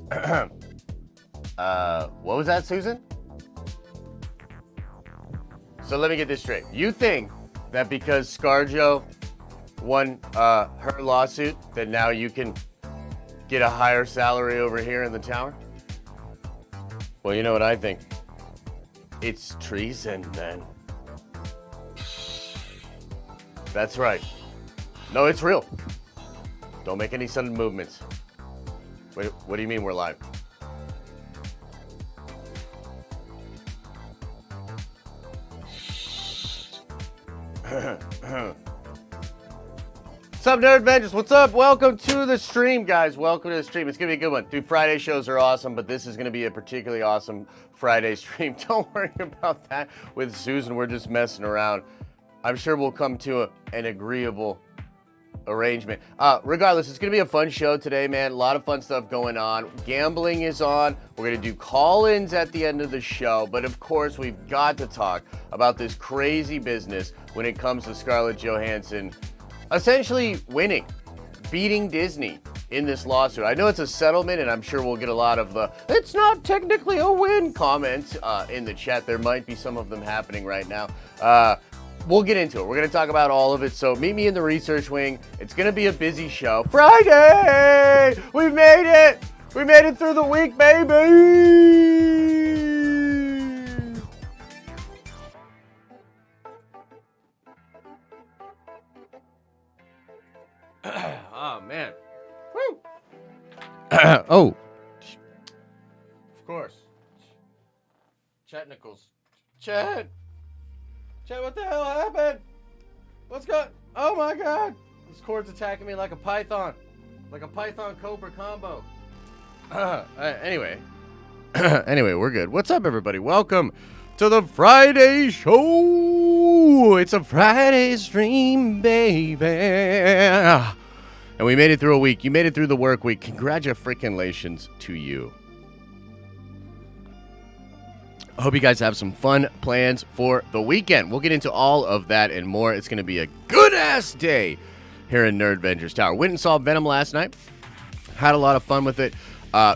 What was that, Susan? So let me get this straight. You think that because ScarJo won her lawsuit, that now you can get a higher salary over here in the tower? Well, you know what I think? It's treason, then. That's right. No, it's real. Don't make any sudden movements. Wait, what do you mean we're live? What's up, Nerd Vengers? What's up? Welcome to the stream, guys. Welcome to the stream. It's going to be a good one. Dude, Friday shows are awesome, but this is going to be a particularly awesome Friday stream. Don't worry about that with Susan. We're just messing around. I'm sure we'll come to an agreeable arrangement. Regardless, it's going to be a fun show today, man. A lot of fun stuff going on. Gambling is on. We're going to do call-ins at the end of the show. But of course, we've got to talk about this crazy business when it comes to Scarlett Johansson essentially winning, beating Disney in this lawsuit. I know it's a settlement, and I'm sure we'll get a lot of the "it's not technically a win" comments in the chat. There might be some of them happening right now. We'll get into it. We're going to talk about all of it. So meet me in the research wing. It's going to be a busy show. Friday! We made it! We made it through the week, baby! Oh, man. Woo! Oh. Of course. Chat Nichols. Chat! Chat, what the hell happened? What's going? Oh my god! This cord's attacking me like a python. Like a python cobra combo. Anyway. Anyway, we're good. What's up, everybody? Welcome to the Friday show! It's a Friday stream, baby. And we made it through a week. You made it through the work week. Congratulations to you. I hope you guys have some fun plans for the weekend. We'll get into all of that and more. It's going to be a good-ass day here in Nerd Vengers Tower. Went and saw Venom last night. Had a lot of fun with it.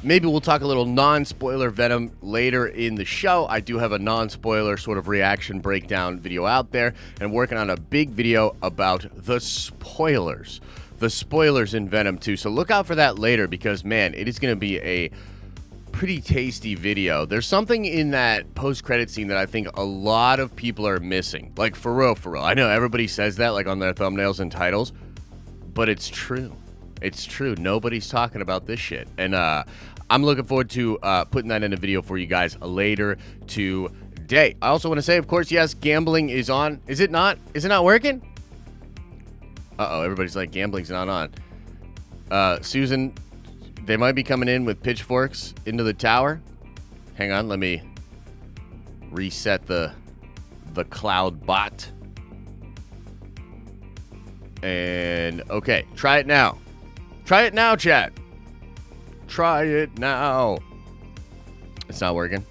Maybe we'll talk a little non-spoiler Venom later in the show. I do have a non-spoiler sort of reaction breakdown video out there. And I'm working on a big video about the spoilers. The spoilers in Venom 2. So look out for that later because, man, it is going to be a pretty tasty video. There's something in that post-credit scene that I think a lot of people are missing. Like, for real, for real. I know everybody says that, like, on their thumbnails and titles, but it's true. It's true. Nobody's talking about this shit. And I'm looking forward to putting that in a video for you guys later today. I also want to say, of course, yes, gambling is on. Is it not? Is it not working? Uh-oh, everybody's like, gambling's not on. Susan, they might be coming in with pitchforks into the tower. Hang on, let me reset the cloud bot. And, okay, try it now. Try it now, chat. Try it now. It's not working.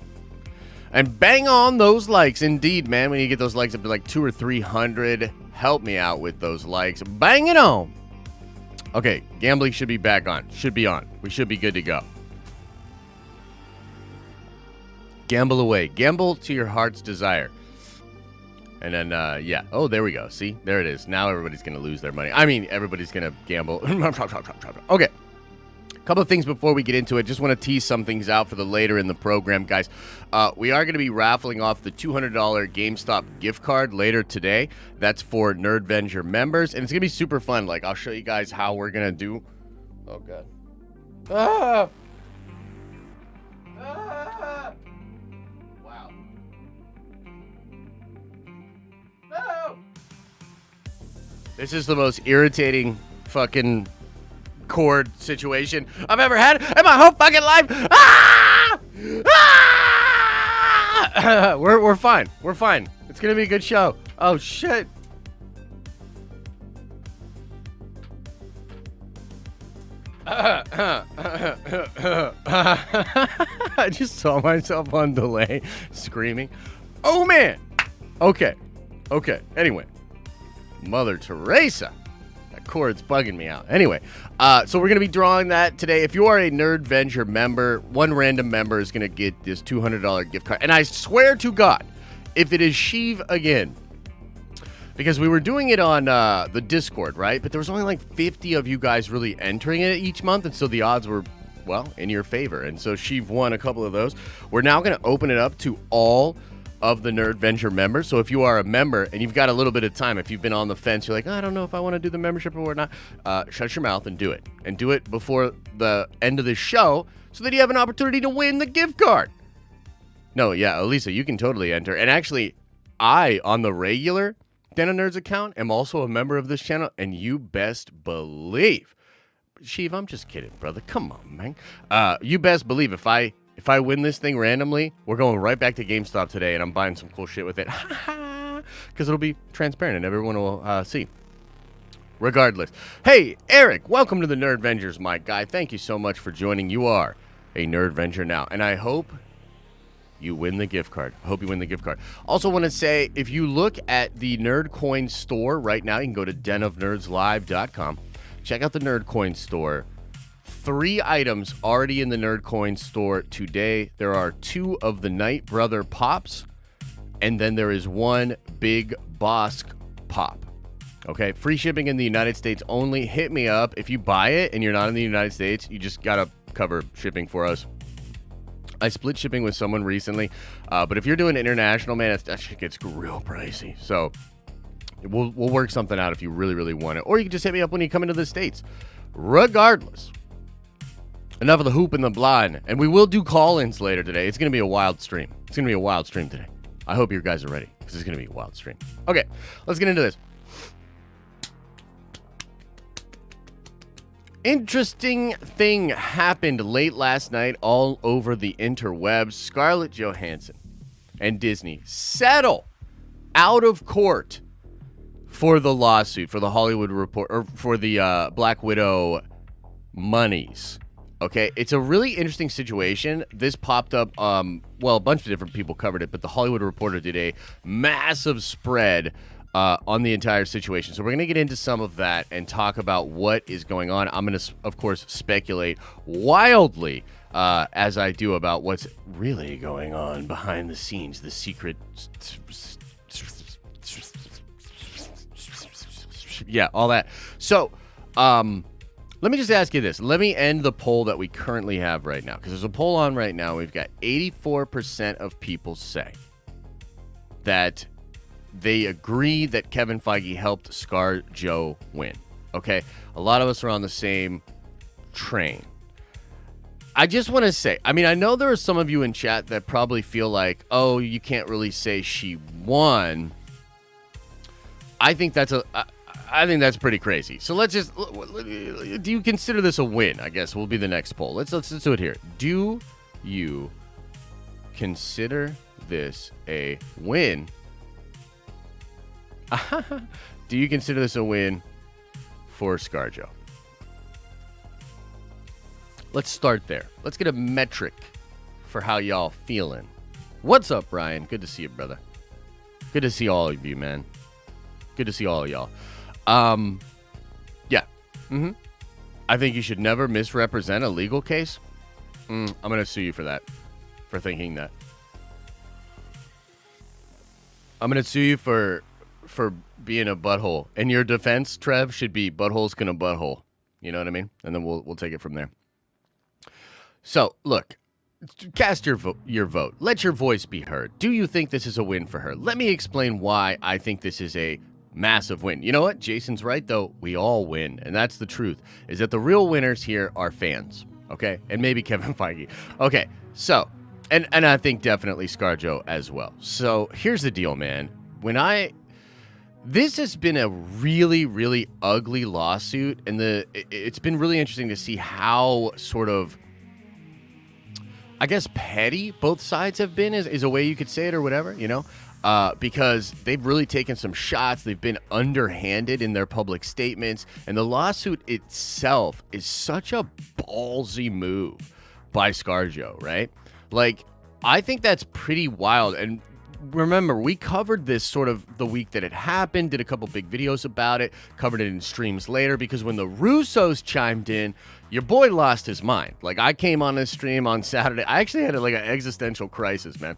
And bang on those likes. Indeed, man, when you get those likes up to like 200 or 300, help me out with those likes. Bang it on. Okay, gambling should be back on. Should be on. We should be good to go. Gamble away. Gamble to your heart's desire. And then, yeah. Oh, there we go. See? There it is. Now everybody's going to lose their money. I mean, everybody's going to gamble. Okay. A couple of things before we get into it. Just want to tease some things out for the later in the program, guys. We are going to be raffling off the $200 GameStop gift card later today. That's for Nerd Venger members, and it's going to be super fun. Like, I'll show you guys how we're going to do. Oh, God. Ah! Ah! Wow. No! This is the most irritating fucking cord situation I've ever had in my whole fucking life. Ah! Ah! We're fine. We're fine. It's gonna be a good show. Oh shit. I just saw myself on delay screaming. Oh man. Okay. Anyway. Mother Teresa. That cord's bugging me out. Anyway, so we're going to be drawing that today. If you are a Nerd Venture member, one random member is going to get this $200 gift card. And I swear to God, if it is Sheev again, because we were doing it on the Discord, right? But there was only like 50 of you guys really entering it each month. And so the odds were, well, in your favor. And so Sheev won a couple of those. We're now going to open it up to all of the Nerd Venture members. So if you are a member and you've got a little bit of time, if you've been on the fence, you're like, I don't know if I want to do the membership or not, shut your mouth and do it. And do it before the end of the show so that you have an opportunity to win the gift card. No, yeah, Elisa, you can totally enter. And actually, I, on the regular Den of Nerds account, am also a member of this channel, and you best believe. Sheev, I'm just kidding, brother. Come on, man. You best believe if I win this thing randomly, we're going right back to GameStop today, and I'm buying some cool shit with it. Because it'll be transparent, and everyone will see. Regardless. Hey, Eric, welcome to the Nerd Vengers, my guy. Thank you so much for joining. You are a Nerd Venger now, and I hope you win the gift card. I hope you win the gift card. Also want to say, if you look at the Nerd Coin store right now, you can go to denofnerdslive.com. Check out the Nerd Coin store. 3 items already in the Nerd Coin store today. There are 2 of the Night Brother pops, and then there is 1 Big Bosk pop. Okay, free shipping in the United States only. Hit me up. If you buy it and you're not in the United States, you just got to cover shipping for us. I split shipping with someone recently, but if you're doing international, man, that shit gets real pricey. So we'll work something out if you really, really want it. Or you can just hit me up when you come into the States. Regardless, enough of the hoop and the blind. And we will do call-ins later today. It's going to be a wild stream. It's going to be a wild stream today. I hope you guys are ready, because it's going to be a wild stream. Okay, let's get into this. Interesting thing happened late last night all over the interwebs. Scarlett Johansson and Disney settle out of court for the lawsuit, for the Hollywood Report, or for the Black Widow monies. Okay, it's a really interesting situation. This popped up, well, a bunch of different people covered it, but the Hollywood Reporter did a massive spread on the entire situation. So we're going to get into some of that and talk about what is going on. I'm going to, of course, speculate wildly as I do about what's really going on behind the scenes, the secret... Yeah, all that. So, let me just ask you this. Let me end the poll that we currently have right now, because there's a poll on right now. We've got 84% of people say that they agree that Kevin Feige helped ScarJo win. Okay? A lot of us are on the same train. I just want to say, I mean, I know there are some of you in chat that probably feel like, oh, you can't really say she won. I think that's pretty crazy. So let's just, do you consider this a win? I guess will be the next poll. Let's do it here. Do you consider this a win? Do you consider this a win for ScarJo? Let's start there. Let's get a metric for how y'all feeling. What's up, Ryan? Good to see you, brother. Good to see all of you, man. Good to see all of y'all. Yeah. I think you should never misrepresent a legal case. I'm going to sue you for that, for thinking that. I'm going to sue you for being a butthole. And your defense, Trev, should be butthole's gonna butthole. You know what I mean? And then we'll take it from there. So, look, cast your vote. Let your voice be heard. Do you think this is a win for her? Let me explain why I think this is a massive win. You know what? Jason's right, though. We all win. And that's the truth, is that the real winners here are fans. Okay? And maybe Kevin Feige. Okay, so, and I think definitely ScarJo as well. So, here's the deal, man. This has been a really, really ugly lawsuit, and it's been really interesting to see how sort of, I guess, petty both sides have been, is a way you could say it or whatever, you know, because they've really taken some shots. They've been underhanded in their public statements, and the lawsuit itself is such a ballsy move by ScarJo, right? Like, I think that's pretty wild, and remember, we covered this sort of the week that it happened, did a couple big videos about it, covered it in streams later, because when the Russos chimed in, your boy lost his mind. Like, I came on this stream on Saturday. I actually had like an existential crisis, man.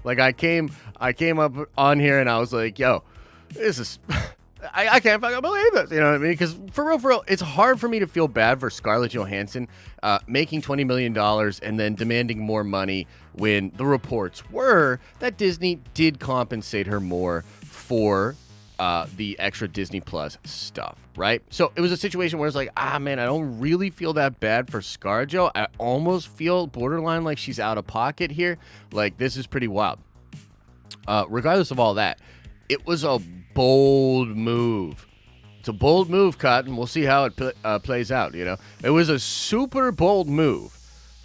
Like, I came up on here and I was like, yo, this is... I can't fucking believe this, you know what I mean? Because for real, it's hard for me to feel bad for Scarlett Johansson making $20 million and then demanding more money when the reports were that Disney did compensate her more for the extra Disney Plus stuff, right? So it was a situation where it's like, man, I don't really feel that bad for ScarJo. I almost feel borderline like she's out of pocket here. Like, this is pretty wild. Regardless of all that, it was a bold move. It's a bold move, Cotton. We'll see how it plays out, you know. It was a super bold move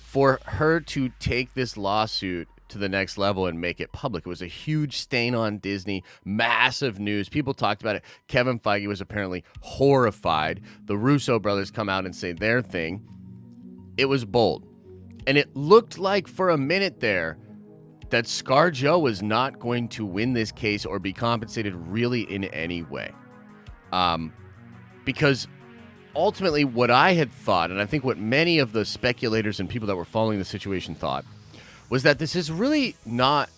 for her to take this lawsuit to the next level and make it public. It was a huge stain on Disney, massive news. People talked about it. Kevin Feige was apparently horrified. The Russo brothers come out and say their thing. It was bold. And it looked like for a minute there that ScarJo was not going to win this case or be compensated really in any way. Because ultimately what I had thought, and I think what many of the speculators and people that were following the situation thought, was that this is really not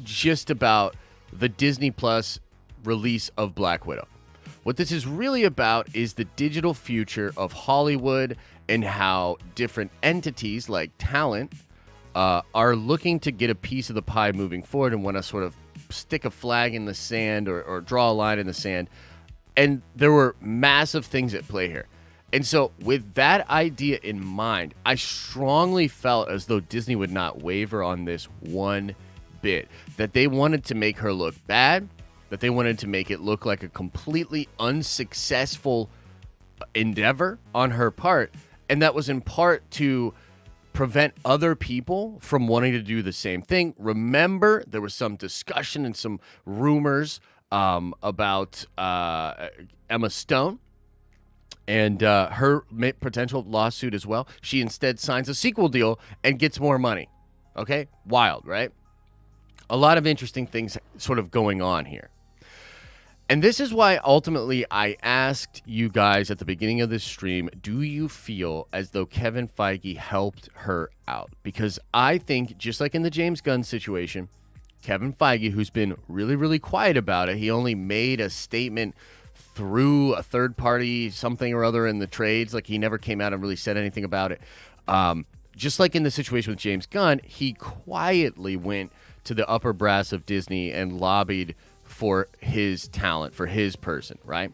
just about the Disney Plus release of Black Widow. What this is really about is the digital future of Hollywood and how different entities like talent are looking to get a piece of the pie moving forward and want to sort of stick a flag in the sand or draw a line in the sand. And there were massive things at play here. And so with that idea in mind, I strongly felt as though Disney would not waver on this one bit, that they wanted to make her look bad, that they wanted to make it look like a completely unsuccessful endeavor on her part. And that was in part to prevent other people from wanting to do the same thing. Remember, there was some discussion and some rumors about Emma Stone and her potential lawsuit as well. She instead signs a sequel deal and gets more money. Okay? Wild, right? A lot of interesting things sort of going on here. And this is why ultimately I asked you guys at the beginning of this stream, do you feel as though Kevin Feige helped her out? Because I think, just like in the James Gunn situation, Kevin Feige, who's been really, really quiet about it, he only made a statement through a third party, something or other in the trades. Like, he never came out and really said anything about it. Just like in the situation with James Gunn, he quietly went to the upper brass of Disney and lobbied for his talent, for his person, right?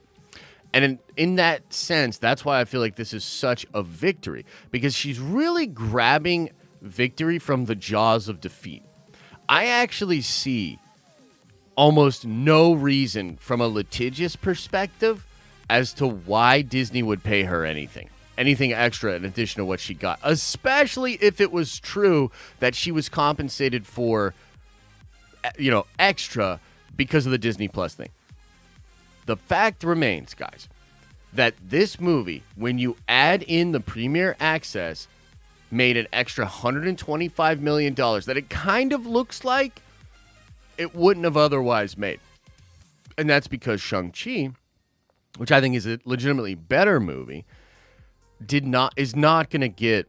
And in that sense, that's why I feel like this is such a victory, because she's really grabbing victory from the jaws of defeat. I actually see almost no reason from a litigious perspective as to why Disney would pay her anything extra in addition to what she got, especially if it was true that she was compensated for, you know, extra because of the Disney Plus thing. The fact remains, guys, that this movie, when you add in the premiere access, made an extra $125 million that it kind of looks like it wouldn't have otherwise made. And that's because Shang-Chi, which I think is a legitimately better movie, is not going to get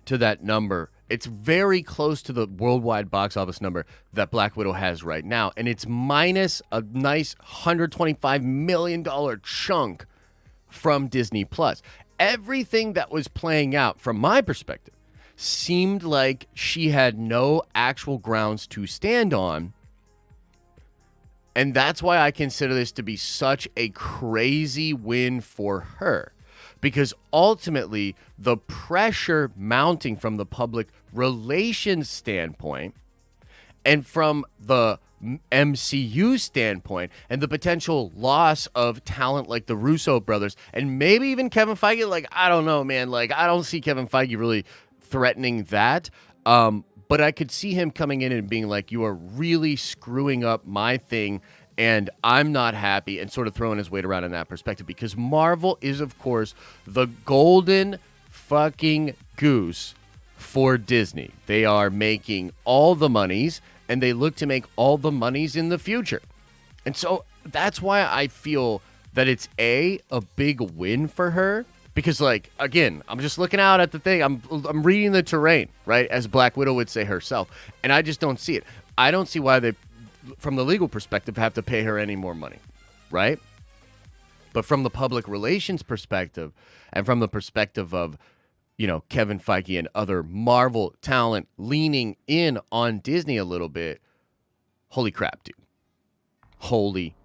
to that number. It's very close to the worldwide box office number that Black Widow has right now, and it's minus a nice $125 million chunk from Disney Plus. Everything that was playing out, from my perspective, seemed like she had no actual grounds to stand on, and that's why I consider this to be such a crazy win for her. Because ultimately, the pressure mounting from the public relations standpoint and from the MCU standpoint and the potential loss of talent like the Russo brothers and maybe even Kevin Feige, like, I don't know, man. Like, I don't see Kevin Feige really threatening that. But I could see him coming in and being like, you are really screwing up my thing, and I'm not happy, and sort of throwing his weight around in that perspective, because Marvel is, of course, the golden fucking goose for Disney. They are making all the monies, and they look to make all the monies in the future. And so that's why I feel that it's a big win for her. Because, like, again, I'm just looking out at the thing. I'm reading the terrain, right, as Black Widow would say herself. And I just don't see it. I don't see why they, from the legal perspective, have to pay her any more money, right? But from the public relations perspective and from the perspective of, Kevin Feige and other Marvel talent leaning in on Disney a little bit, holy crap, dude. Holy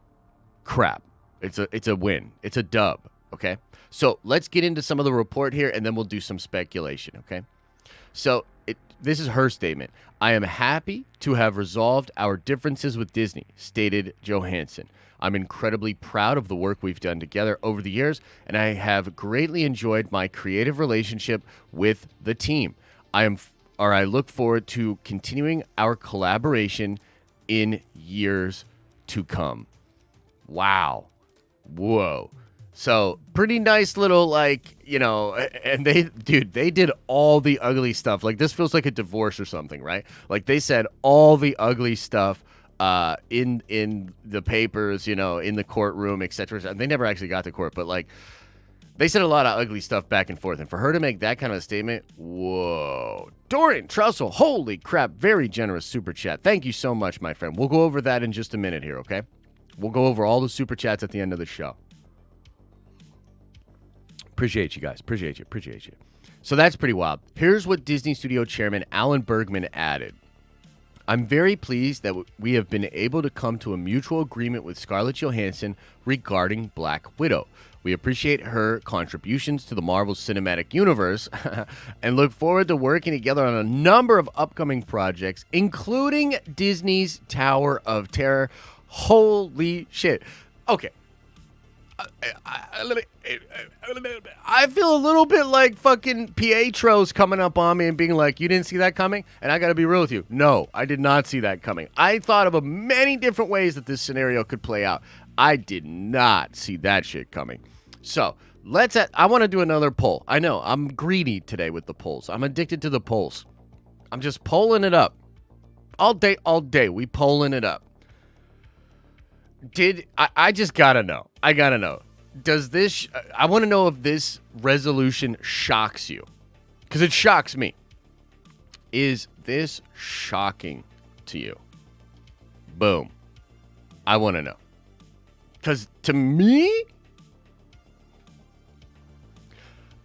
crap. It's a win. It's a dub, okay? So let's get into some of the report here, and then we'll do some speculation, okay? So this is her statement. I am happy to have resolved our differences with Disney, stated Johansson. I'm incredibly proud of the work we've done together over the years, and I have greatly enjoyed my creative relationship with the team. I look forward to continuing our collaboration in years to come. Wow. Whoa. So pretty nice little, and they did all the ugly stuff. Like, this feels like a divorce or something, right? Like, they said all the ugly stuff in the papers, in the courtroom, etc. And they never actually got to court, but like, they said a lot of ugly stuff back and forth. And for her to make that kind of a statement, whoa. Dorian Trussell, holy crap, very generous super chat. Thank you so much, my friend. We'll go over that in just a minute here, okay? We'll go over all the super chats at the end of the show. Appreciate you guys. Appreciate you. So that's pretty wild. Here's what Disney Studio Chairman Alan Bergman added. I'm very pleased that we have been able to come to a mutual agreement with Scarlett Johansson regarding Black Widow. We appreciate her contributions to the Marvel Cinematic Universe and look forward to working together on a number of upcoming projects, including Disney's Tower of Terror. Holy shit. Okay. I feel a little bit like fucking Pietro's coming up on me and being like, you didn't see that coming? And I got to be real with you. No, I did not see that coming. I thought of many different ways that this scenario could play out. I did not see that shit coming. So I want to do another poll. I know I'm greedy today with the polls. I'm addicted to the polls. I'm just polling it up. All day. We polling it up. I just gotta know. I gotta know. I want to know if this resolution shocks you. Because it shocks me. Is this shocking to you? Boom. I want to know. Because to me,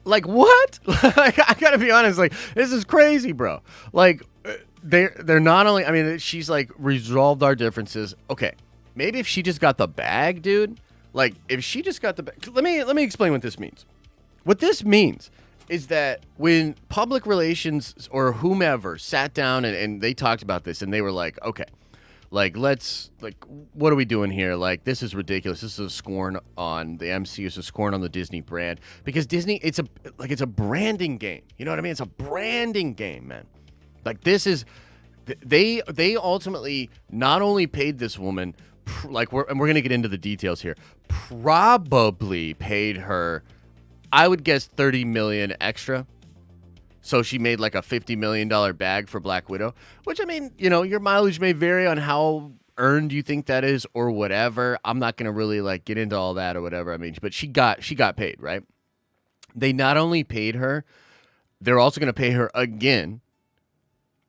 like, what? Like, I gotta be honest, like, this is crazy, bro. Like, they're not only, I mean, she's like resolved our differences. Okay. Maybe if she just got the bag, dude. Like, if she just got the bag. Let me explain what this means. What this means is that when public relations or whomever sat down and they talked about this and they were like, okay, like, what are we doing here? Like, this is ridiculous. This is a scorn on the MCU. It's a scorn on the Disney brand. Because Disney, it's a branding game. You know what I mean? It's a branding game, man. Like, this is, they ultimately not only paid this woman, like, we're going to get into the details here, probably paid her, I would guess, $30 million extra. So she made like a $50 million bag for Black Widow, which, I mean, your mileage may vary on how earned you think that is or whatever. I'm not going to really like get into all that or whatever. I mean, but she got paid, right? They not only paid her, they're also going to pay her again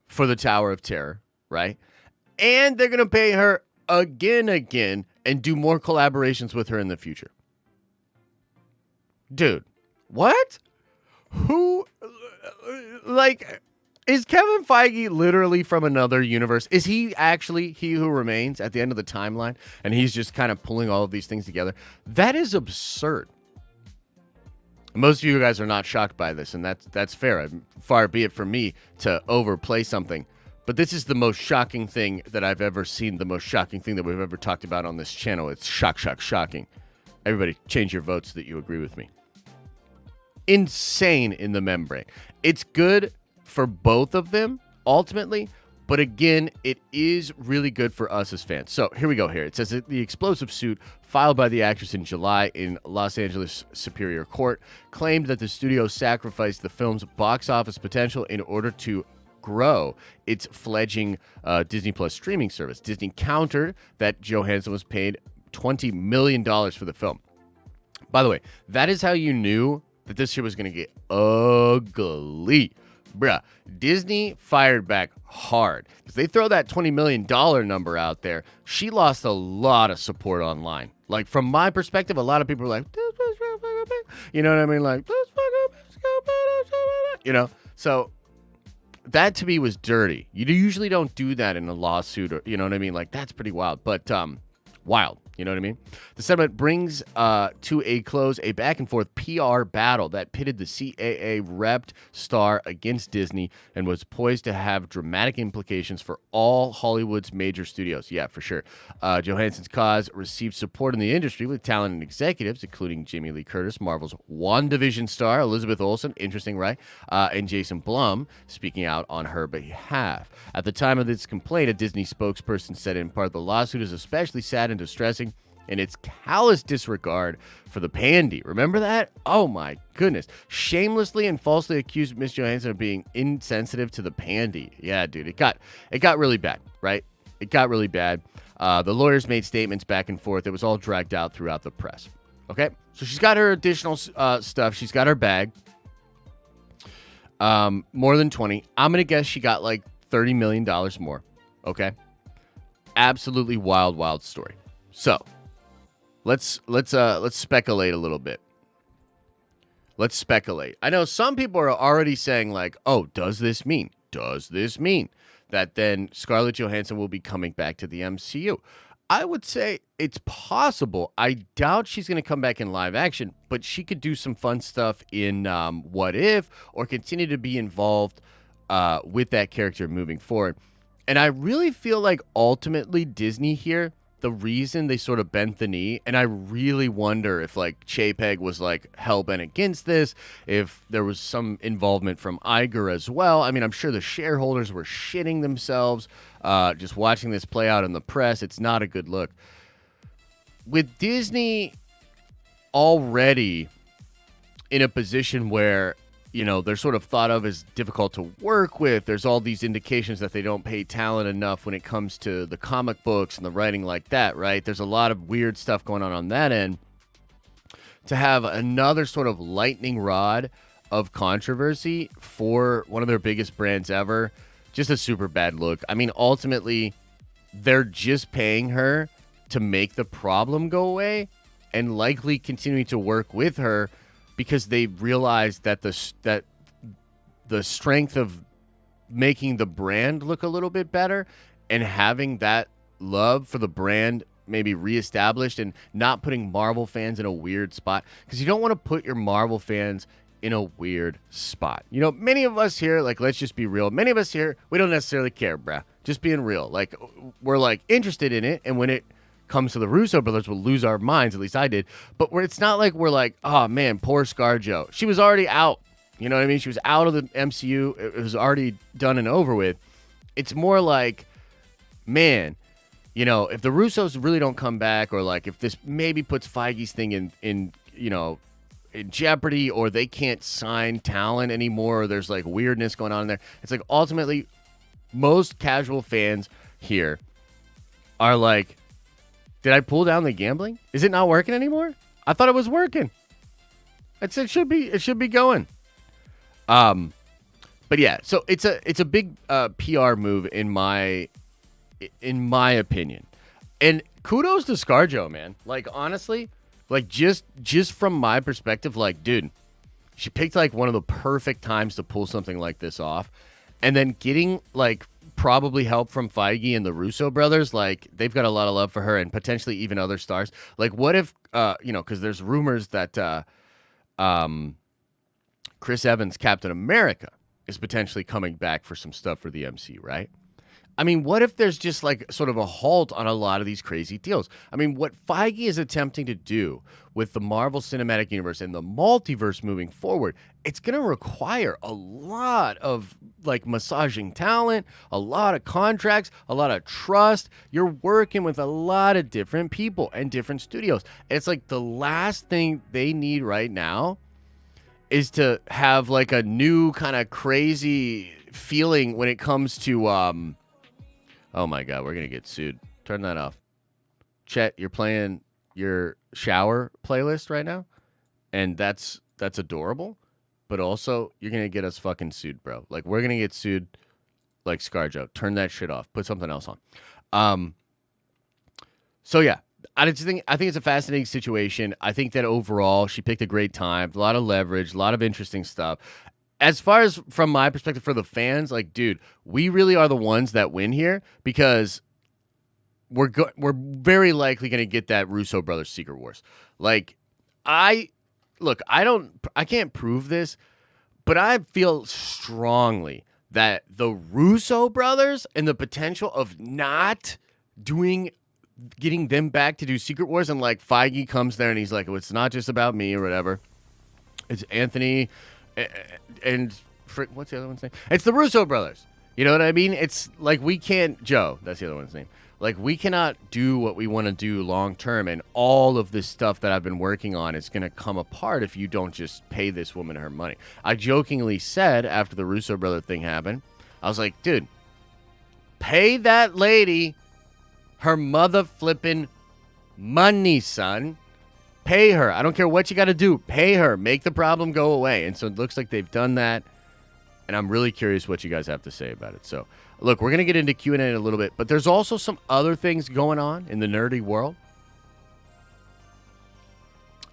for the Tower of Terror, right? And they're going to pay her again, and do more collaborations with her in the future. Dude, what? Who, like, is Kevin Feige literally from another universe? Is he actually He Who Remains at the end of the timeline, and he's just kind of pulling all of these things together? That is absurd. Most of you guys are not shocked by this, and that's fair. Far be it from me to overplay something. But this is the most shocking thing that I've ever seen, the most shocking thing that we've ever talked about on this channel. It's shocking. Everybody, change your votes so that you agree with me. Insane in the membrane. It's good for both of them, ultimately, but again, it is really good for us as fans. So here we go here. It says that the explosive suit filed by the actress in July in Los Angeles Superior Court claimed that the studio sacrificed the film's box office potential in order to grow its fledgling Disney Plus streaming service. Disney countered that Johansson was paid $20 million for the film. By the way, that is how you knew that this shit was going to get ugly. Bruh, Disney fired back hard. Because they throw that $20 million number out there, she lost a lot of support online. Like, from my perspective, a lot of people were like, you know what I mean? Like, you know? So, that to me was dirty. You usually don't do that in a lawsuit, or, you know what I mean? Like, that's pretty wild. But, wild. You know what I mean? The settlement brings to a close a back-and-forth PR battle that pitted the CAA-repped star against Disney and was poised to have dramatic implications for all Hollywood's major studios. Yeah, for sure. Johansson's cause received support in the industry with talented executives, including Jamie Lee Curtis, Marvel's WandaVision star, Elizabeth Olsen, interesting, right? And Jason Blum, speaking out on her behalf. At the time of this complaint, a Disney spokesperson said in part, the lawsuit is especially sad and distressing in its callous disregard for the pandy. Remember that? Oh my goodness. Shamelessly and falsely accused Miss Johansson of being insensitive to the pandy. Yeah, dude, it got really bad, right? It got really bad. The lawyers made statements back and forth. It was all dragged out throughout the press. Okay? So she's got her additional stuff. She's got her bag. More than 20. I'm going to guess she got like $30 million more. Okay? Absolutely wild story. So, Let's speculate a little bit. Let's speculate. I know some people are already saying like, oh, does this mean that then Scarlett Johansson will be coming back to the MCU? I would say it's possible. I doubt she's going to come back in live action, but she could do some fun stuff in What If, or continue to be involved with that character moving forward. And I really feel like ultimately Disney here, the reason they sort of bent the knee, and I really wonder if like Chapek was like hell-bent against this, if there was some involvement from Iger as well. I mean, I'm sure the shareholders were shitting themselves just watching this play out in the press. It's not a good look. With Disney already in a position where, you know, they're sort of thought of as difficult to work with. There's all these indications that they don't pay talent enough when it comes to the comic books and the writing like that, right? There's a lot of weird stuff going on that end. To have another sort of lightning rod of controversy for one of their biggest brands ever, just a super bad look. I mean, ultimately, they're just paying her to make the problem go away and likely continuing to work with her because they realized that the strength of making the brand look a little bit better and having that love for the brand maybe reestablished and not putting Marvel fans in a weird spot, because you don't want to put your Marvel fans in a weird spot. You know, many of us here, like, let's just be real. Many of us here, we don't necessarily care, bruh. Just being real. Like, we're like interested in it, and when it comes to the Russo brothers, we'll lose our minds. At least I did. But it's not like we're like, oh man, poor ScarJo. She was already out. You know what I mean? She was out of the MCU. It was already done and over with. It's more like, man, you know, if the Russos really don't come back, or like if this maybe puts Feige's thing in you know, in jeopardy, or they can't sign talent anymore, or there's like weirdness going on in there. It's like ultimately most casual fans here are like, did I pull down the gambling? Is it not working anymore? I thought it was working. It should be going. But yeah, so it's a big PR move in my opinion. And kudos to ScarJo, man. Like, honestly, like just from my perspective, like, dude, she picked like one of the perfect times to pull something like this off. And then getting like probably help from Feige and the Russo brothers, like they've got a lot of love for her, and potentially even other stars. Like, what if you know, because there's rumors that Chris Evans, Captain America, is potentially coming back for some stuff for the MCU, right? I mean, what if there's just like sort of a halt on a lot of these crazy deals? I mean, what Feige is attempting to do with the Marvel Cinematic Universe and the multiverse moving forward, it's going to require a lot of like massaging talent, a lot of contracts, a lot of trust. You're working with a lot of different people and different studios. And it's like the last thing they need right now is to have like a new kind of crazy feeling when it comes to oh my God, we're gonna get sued. Turn that off. Chet, you're playing your shower playlist right now, and that's adorable, but also you're gonna get us fucking sued, bro. Like, we're gonna get sued like ScarJo. Turn that shit off. Put something else on. So yeah, I think it's a fascinating situation. I think that overall she picked a great time, a lot of leverage, a lot of interesting stuff. As far as from my perspective for the fans, like, dude, we really are the ones that win here because we're very likely going to get that Russo brothers Secret Wars. Like, I can't prove this, but I feel strongly that the Russo brothers and the potential of not getting them back to do Secret Wars, and like Feige comes there and he's like, oh, it's not just about me or whatever. It's Anthony and what's the other one's name? It's the Russo brothers. You know what I mean? It's like Joe, that's the other one's name. Like, we cannot do what we want to do long term, and all of this stuff that I've been working on is going to come apart if you don't just pay this woman her money. I jokingly said after the Russo brother thing happened, I was like, dude, pay that lady her mother flipping money, son. Pay her. I don't care what you got to do. Pay her. Make the problem go away. And so it looks like they've done that. And I'm really curious what you guys have to say about it. So, look, we're going to get into Q&A in a little bit. But there's also some other things going on in the nerdy world.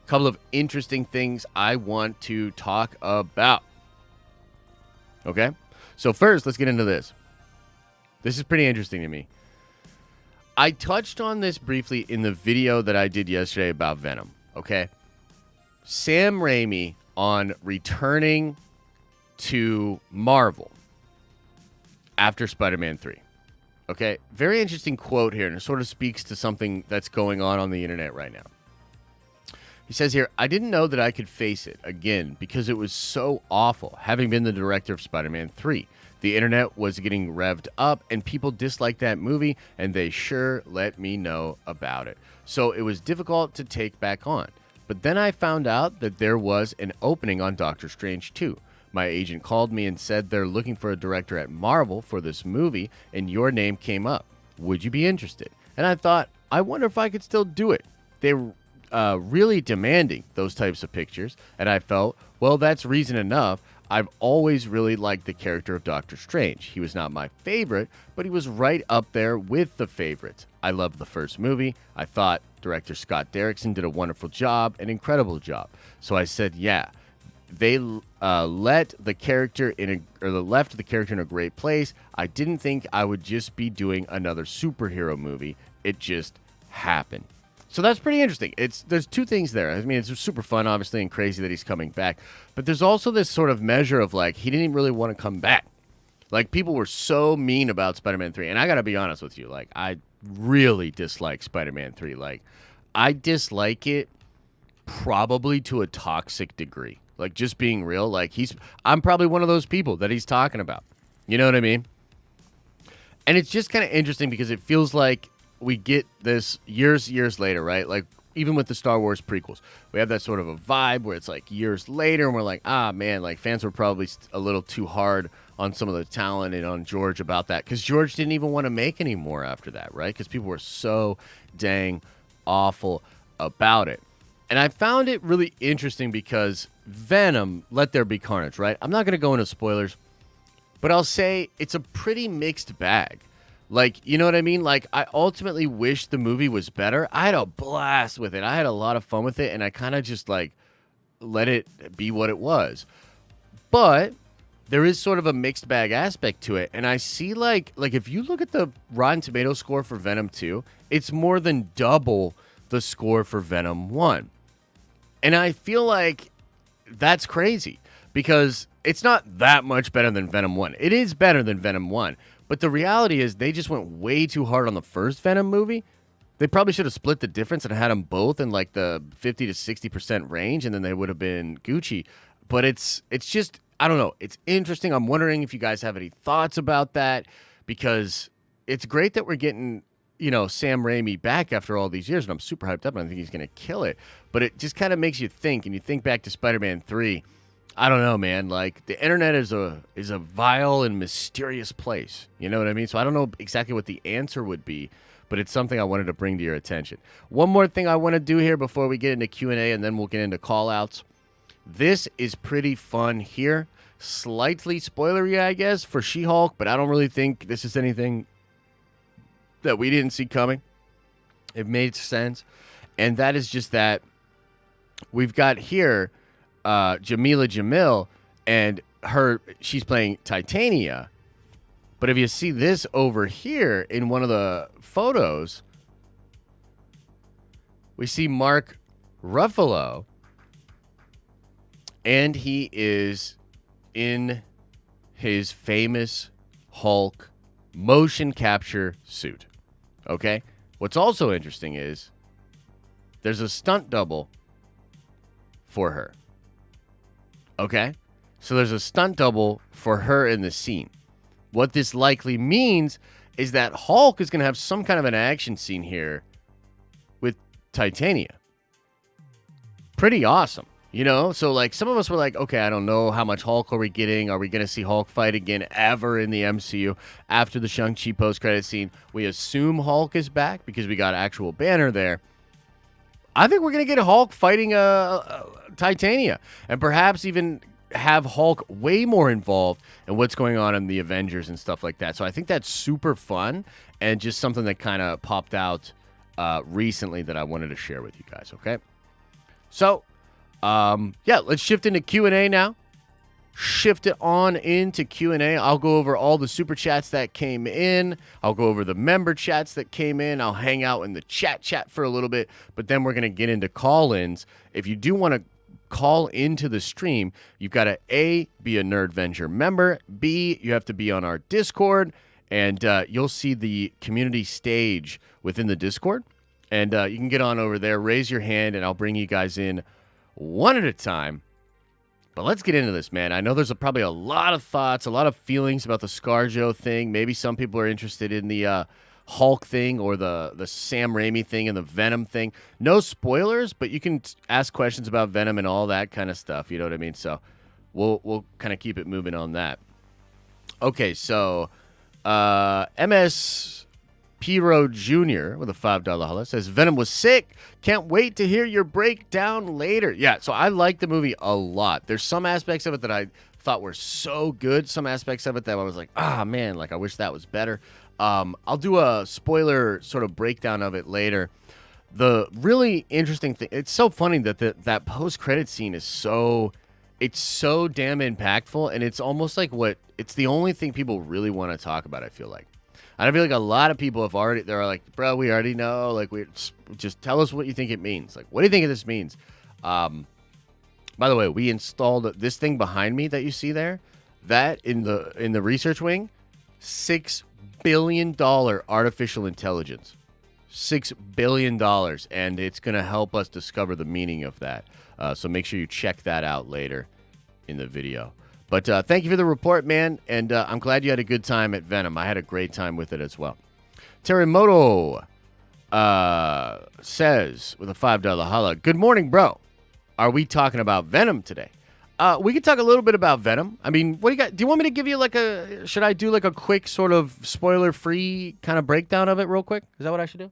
A couple of interesting things I want to talk about. Okay? So first, let's get into this. This is pretty interesting to me. I touched on this briefly in the video that I did yesterday about Venom, okay? Sam Raimi on returning to Marvel after Spider-Man 3, okay? Very interesting quote here, and it sort of speaks to something that's going on the internet right now. He says here, I didn't know that I could face it again because it was so awful, having been the director of Spider-Man 3. The internet was getting revved up, and people disliked that movie, and they sure let me know about it. So it was difficult to take back on. But then I found out that there was an opening on Doctor Strange 2. My agent called me and said they're looking for a director at Marvel for this movie, and your name came up. Would you be interested? And I thought, I wonder if I could still do it. They were really demanding those types of pictures, and I felt, well, that's reason enough. I've always really liked the character of Doctor Strange. He was not my favorite, but he was right up there with the favorites. I loved the first movie. I thought director Scott Derrickson did a wonderful job, an incredible job. So I said, yeah. They left the character in a great place. I didn't think I would just be doing another superhero movie. It just happened. So that's pretty interesting. There's two things there. I mean, it's super fun, obviously, and crazy that he's coming back. But there's also this sort of measure of, like, he didn't even really want to come back. Like, people were so mean about Spider-Man 3. And I got to be honest with you. Like, I really dislike Spider-Man 3. Like, I dislike it probably to a toxic degree. Like, just being real. Like, I'm probably one of those people that he's talking about. You know what I mean? And it's just kind of interesting because it feels like we get this years later, right? Like, even with the Star Wars prequels, we have that sort of a vibe where it's like years later and we're like, ah, man, like fans were probably a little too hard on some of the talent and on George about that because George didn't even want to make any more after that, right? Because people were so dang awful about it. And I found it really interesting because Venom, Let There Be Carnage, right? I'm not going to go into spoilers, but I'll say it's a pretty mixed bag. Like, you know what I mean? Like, I ultimately wish the movie was better. I had a blast with it. I had a lot of fun with it, and I kind of just, like, let it be what it was. But there is sort of a mixed bag aspect to it, and I see, like if you look at the Rotten Tomatoes score for Venom 2, it's more than double the score for Venom 1. And I feel like that's crazy because it's not that much better than Venom 1. It is better than Venom 1. But the reality is they just went way too hard on the first Venom movie. They probably should have split the difference and had them both in like the 50 to 60% range, and then they would have been Gucci. But it's just, I don't know. It's interesting. I'm wondering if you guys have any thoughts about that because it's great that we're getting, you know, Sam Raimi back after all these years, and I'm super hyped up, and I think he's going to kill it. But it just kind of makes you think, and you think back to Spider-Man 3. I don't know, man. Like, the internet is a vile and mysterious place. You know what I mean? So I don't know exactly what the answer would be, but it's something I wanted to bring to your attention. One more thing I want to do here before we get into Q&A, and then we'll get into call-outs. This is pretty fun here. Slightly spoilery, I guess, for She-Hulk, but I don't really think this is anything that we didn't see coming. It made sense. And that is just that we've got here Jamila Jamil, and she's playing Titania. But if you see this over here in one of the photos, we see Mark Ruffalo, and he is in his famous Hulk motion capture suit. Okay? What's also interesting is there's a stunt double for her. Okay? So there's a stunt double for her in the scene. What this likely means is that Hulk is going to have some kind of an action scene here with Titania. Pretty awesome. You know, so like some of us were like, okay, I don't know how much Hulk are we getting? Are we going to see Hulk fight again ever in the MCU? After the Shang-Chi post-credit scene, we assume Hulk is back because we got actual banner there. I think we're going to get Hulk fighting Titania, and perhaps even have Hulk way more involved in what's going on in the Avengers and stuff like that. So I think that's super fun and just something that kind of popped out recently that I wanted to share with you guys, okay? So, yeah, let's shift into Q&A now. Shift it on into Q&A. I'll go over all the super chats that came in. I'll go over the member chats that came in. I'll hang out in the chat for a little bit, but then we're going to get into call-ins. If you do want to call into the stream, you've got to A, be a Nerdventure member, B, you have to be on our Discord, and you'll see the community stage within the Discord, and you can get on over there, raise your hand, and I'll bring you guys in one at a time. But let's get into this, man. I know there's probably a lot of thoughts, a lot of feelings about the ScarJo thing. Maybe some people are interested in the Hulk thing or the Sam Raimi thing and the Venom thing. No spoilers, but you can ask questions about Venom and all that kind of stuff. You know what I mean? So we'll kind of keep it moving on that. Okay, so MS Piro Jr. with a $5 holla says, Venom was sick. Can't wait to hear your breakdown later. Yeah, so I like the movie a lot. There's some aspects of it that I thought were so good. Some aspects of it that I was like, man, like I wish that was better. I'll do a spoiler sort of breakdown of it later. The really interesting thing, it's so funny that that post-credit scene is so damn impactful, and it's almost like it's the only thing people really want to talk about, I feel like. And I feel like a lot of people they're like, bro, we already know. Like, we just tell us what you think it means. Like, what do you think this means? By the way, we installed this thing behind me that you see there. That in the research wing, $6 billion artificial intelligence. $6 billion, and it's going to help us discover the meaning of that. So make sure you check that out later in the video. But thank you for the report, man, and I'm glad you had a good time at Venom. I had a great time with it as well. Terimoto says, with a $5 holla, good morning, bro. Are we talking about Venom today? We could talk a little bit about Venom. I mean, what do you got? Do you want me to give you should I do like a quick sort of spoiler-free kind of breakdown of it real quick? Is that what I should do?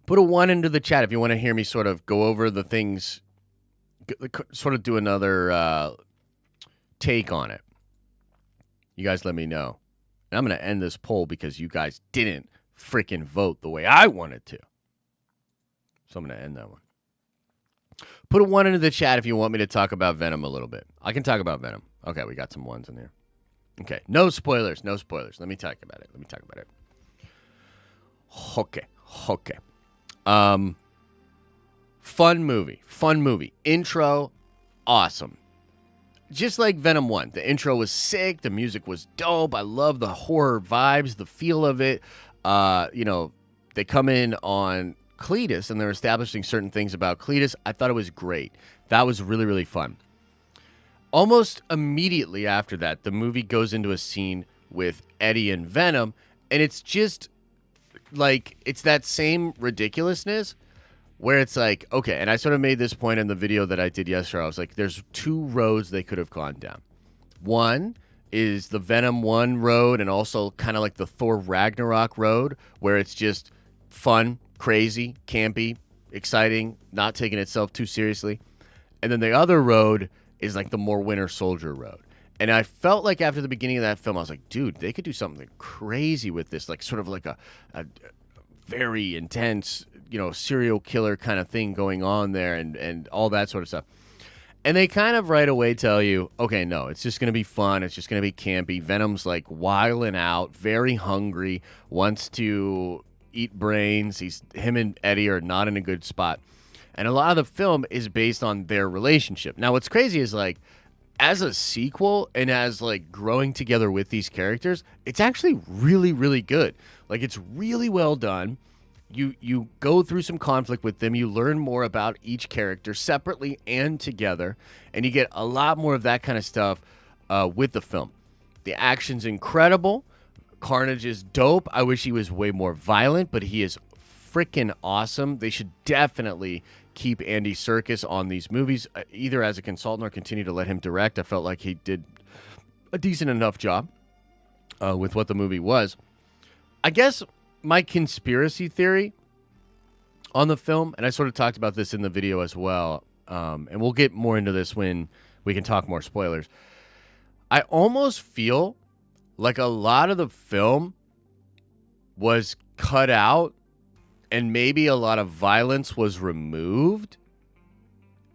Put a 1 into the chat if you want to hear me sort of go over the things, sort of do another take on it. You guys let me know. And I'm going to end this poll because you guys didn't freaking vote the way I wanted to. So I'm going to end that one. Put a 1 into the chat if you want me to talk about Venom a little bit. I can talk about Venom. Okay, we got some 1s in there. Okay, no spoilers, no spoilers. Let me talk about it. Okay. Fun movie. Intro, awesome. Just like Venom 1. The intro was sick. The music was dope. I love the horror vibes, the feel of it. They come in on Cletus, and they're establishing certain things about Cletus. I thought it was great. That was really, really fun. Almost immediately after that, the movie goes into a scene with Eddie and Venom, and it's just like, it's that same ridiculousness, where it's like, okay, and I sort of made this point in the video that I did yesterday. I was like, there's two roads they could have gone down. One is the Venom 1 road and also kind of like the Thor Ragnarok road, where it's just fun, crazy, campy, exciting, not taking itself too seriously. And then the other road is like the more Winter Soldier road. And I felt like after the beginning of that film, I was like, dude, they could do something crazy with this, like sort of like a very intense, serial killer kind of thing going on there and all that sort of stuff. And they kind of right away tell you, okay, no, it's just going to be fun. It's just going to be campy. Venom's like wilding out, very hungry, wants to eat brains. Him and Eddie are not in a good spot. And a lot of the film is based on their relationship. Now, what's crazy is like, as a sequel and as like growing together with these characters, it's actually really, really good. Like, it's really well done. You go through some conflict with them. You learn more about each character separately and together, and you get a lot more of that kind of stuff with the film. The action's incredible. Carnage is dope. I wish he was way more violent, but he is freaking awesome. They should definitely keep Andy Serkis on these movies, either as a consultant or continue to let him direct. I felt like he did a decent enough job with what the movie was. I guess my conspiracy theory on the film, and I sort of talked about this in the video as well, and we'll get more into this when we can talk more spoilers. I almost feel like a lot of the film was cut out and maybe a lot of violence was removed,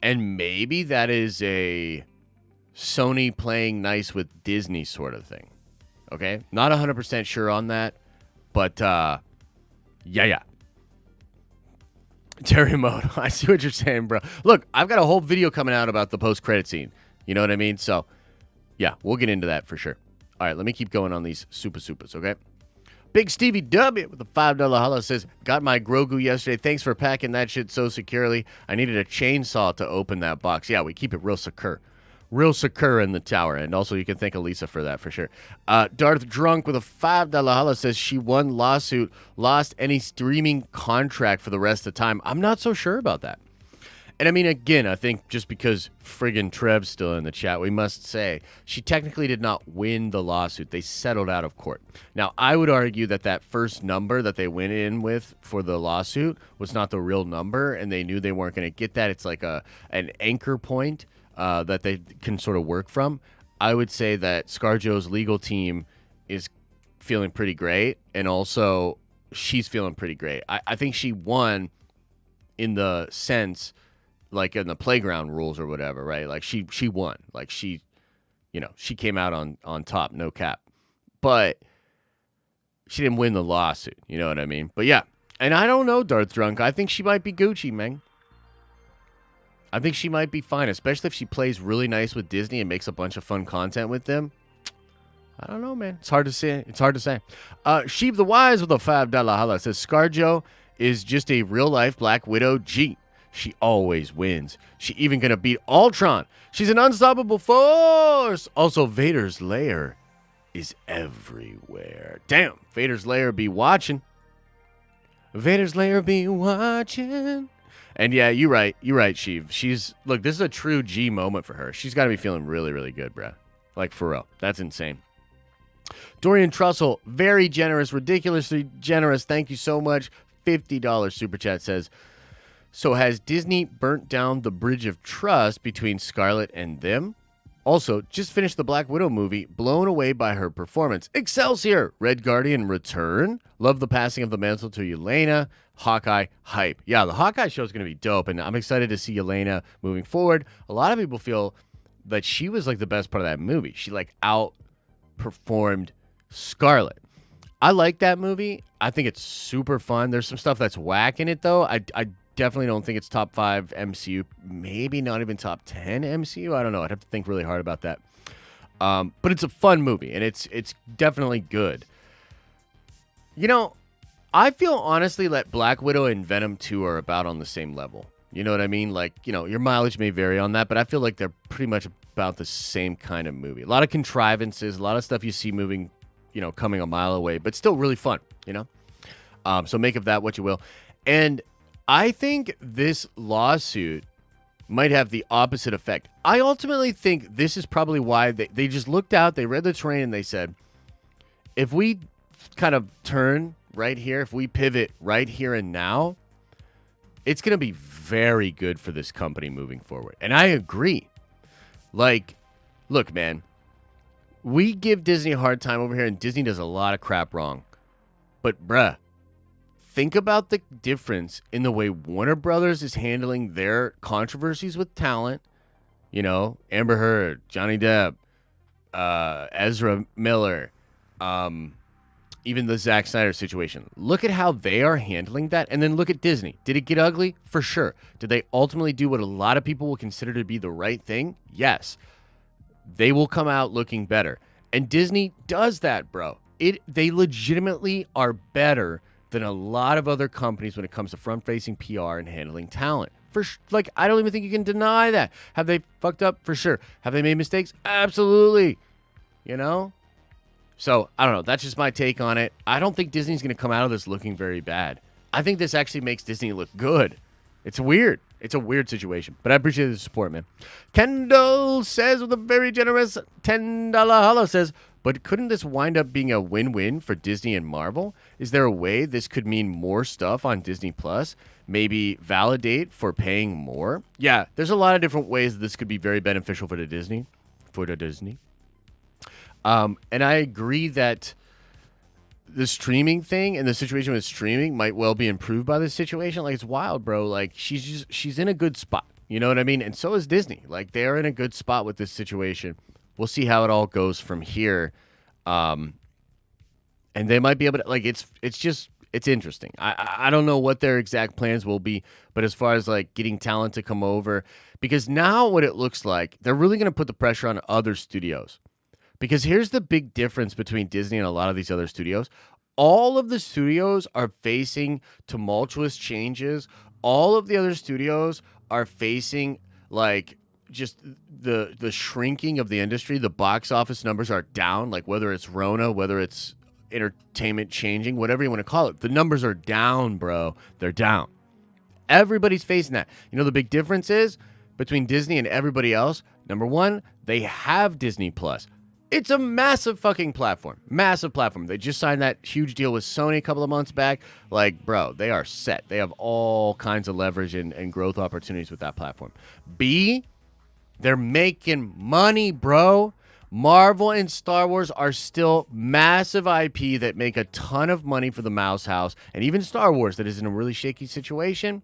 and maybe that is a Sony playing nice with Disney sort of thing. Okay? Not 100% sure on that. But, yeah. Terry Moto, I see what you're saying, bro. Look, I've got a whole video coming out about the post-credit scene. You know what I mean? So, yeah, we'll get into that for sure. All right, let me keep going on these super-supers, okay? Big Stevie W with a $5 holla says, got my Grogu yesterday. Thanks for packing that shit so securely. I needed a chainsaw to open that box. Yeah, we keep it real secure. Real secure in the tower. And also, you can thank Elisa for that for sure. Darth Drunk with a $5 holla says she won lawsuit, lost any streaming contract for the rest of the time. I'm not so sure about that. And I mean, again, I think just because friggin' Trev's still in the chat, we must say she technically did not win the lawsuit. They settled out of court. Now, I would argue that that first number that they went in with for the lawsuit was not the real number, and they knew they weren't going to get that. It's like an anchor point that they can sort of work from. I would say that ScarJo's legal team is feeling pretty great, and also she's feeling pretty great. I think she won in the sense, like in the playground rules or whatever, right? Like she won. Like she came out on top, no cap. But she didn't win the lawsuit, you know what I mean? But yeah, and I don't know, Darth Drunk. I think she might be Gucci, man. I think she might be fine, especially if she plays really nice with Disney and makes a bunch of fun content with them. I don't know, man. It's hard to say. Sheev the Wise with a $5 holla says, ScarJo is just a real-life Black Widow G. She always wins. She even gonna beat Ultron. She's an unstoppable force. Also, Vader's lair is everywhere. Damn, Vader's lair be watching. Vader's lair be watching. And yeah, you're right, Sheev. Look, this is a true G moment for her. She's got to be feeling really, really good, bruh. Like, for real. That's insane. Dorian Trussell, very generous, ridiculously generous. Thank you so much. $50 super chat says, so has Disney burnt down the bridge of trust between Scarlett and them? Also, just finished the Black Widow movie, blown away by her performance. Excelsior! Red Guardian return. Love the passing of the mantle to Yelena. Hawkeye hype. Yeah, the Hawkeye show is going to be dope, and I'm excited to see Yelena moving forward. A lot of people feel that she was like the best part of that movie. She like outperformed Scarlett. I like that movie. I think it's super fun. There's some stuff that's whack in it, though. I definitely don't think it's top 5 MCU. Maybe not even top 10 MCU. I don't know. I'd have to think really hard about that. But it's a fun movie, and it's definitely good. You know, I feel honestly that Black Widow and Venom 2 are about on the same level. You know what I mean? Like, you know, your mileage may vary on that, but I feel like they're pretty much about the same kind of movie. A lot of contrivances, a lot of stuff you see moving, you know, coming a mile away, but still really fun, you know? So make of that what you will. And I think this lawsuit might have the opposite effect. I ultimately think this is probably why they just looked out, they read the terrain, and they said, if we kind of turn right here, if we pivot right here and now, it's going to be very good for this company moving forward. And I agree. Like, look, man, we give Disney a hard time over here, and Disney does a lot of crap wrong. But, bruh, think about the difference in the way Warner Brothers is handling their controversies with talent. You know, Amber Heard, Johnny Depp, Ezra Miller, even the Zack Snyder situation. Look at how they are handling that, and then look at Disney. Did it get ugly? For sure. Did they ultimately do what a lot of people will consider to be the right thing? Yes. They will come out looking better. And Disney does that, bro. They legitimately are better than a lot of other companies when it comes to front-facing PR and handling talent. I don't even think you can deny that. Have they fucked up? For sure. Have they made mistakes? Absolutely. You know? So, I don't know. That's just my take on it. I don't think Disney's going to come out of this looking very bad. I think this actually makes Disney look good. It's weird. It's a weird situation. But I appreciate the support, man. Kendall says with a very generous $10 hollow says, but couldn't this wind up being a win-win for Disney and Marvel? Is there a way this could mean more stuff on Disney Plus? Maybe validate for paying more? Yeah, there's a lot of different ways this could be very beneficial for the Disney. And I agree that the streaming thing and the situation with streaming might well be improved by this situation. Like, it's wild, bro. Like, she's in a good spot. You know what I mean? And so is Disney. Like, they're in a good spot with this situation. We'll see how it all goes from here. And they might be able to, like, it's interesting. I don't know what their exact plans will be, but as far as, like, getting talent to come over, because now what it looks like, they're really going to put the pressure on other studios. Because here's the big difference between Disney and a lot of these other studios. All of the studios are facing tumultuous changes. All of the other studios are facing, like, just the shrinking of the industry. The box office numbers are down, like whether it's Rona, whether it's entertainment changing, whatever you want to call it. The numbers are down, bro. They're down. Everybody's facing that. You know, the big difference is between Disney and everybody else. Number one, they have Disney Plus. It's a massive fucking platform. Massive platform. They just signed that huge deal with Sony a couple of months back. Like, bro, they are set. They have all kinds of leverage and growth opportunities with that platform. B, they're making money, bro. Marvel and Star Wars are still massive IP that make a ton of money for the Mouse House. And even Star Wars, that is in a really shaky situation,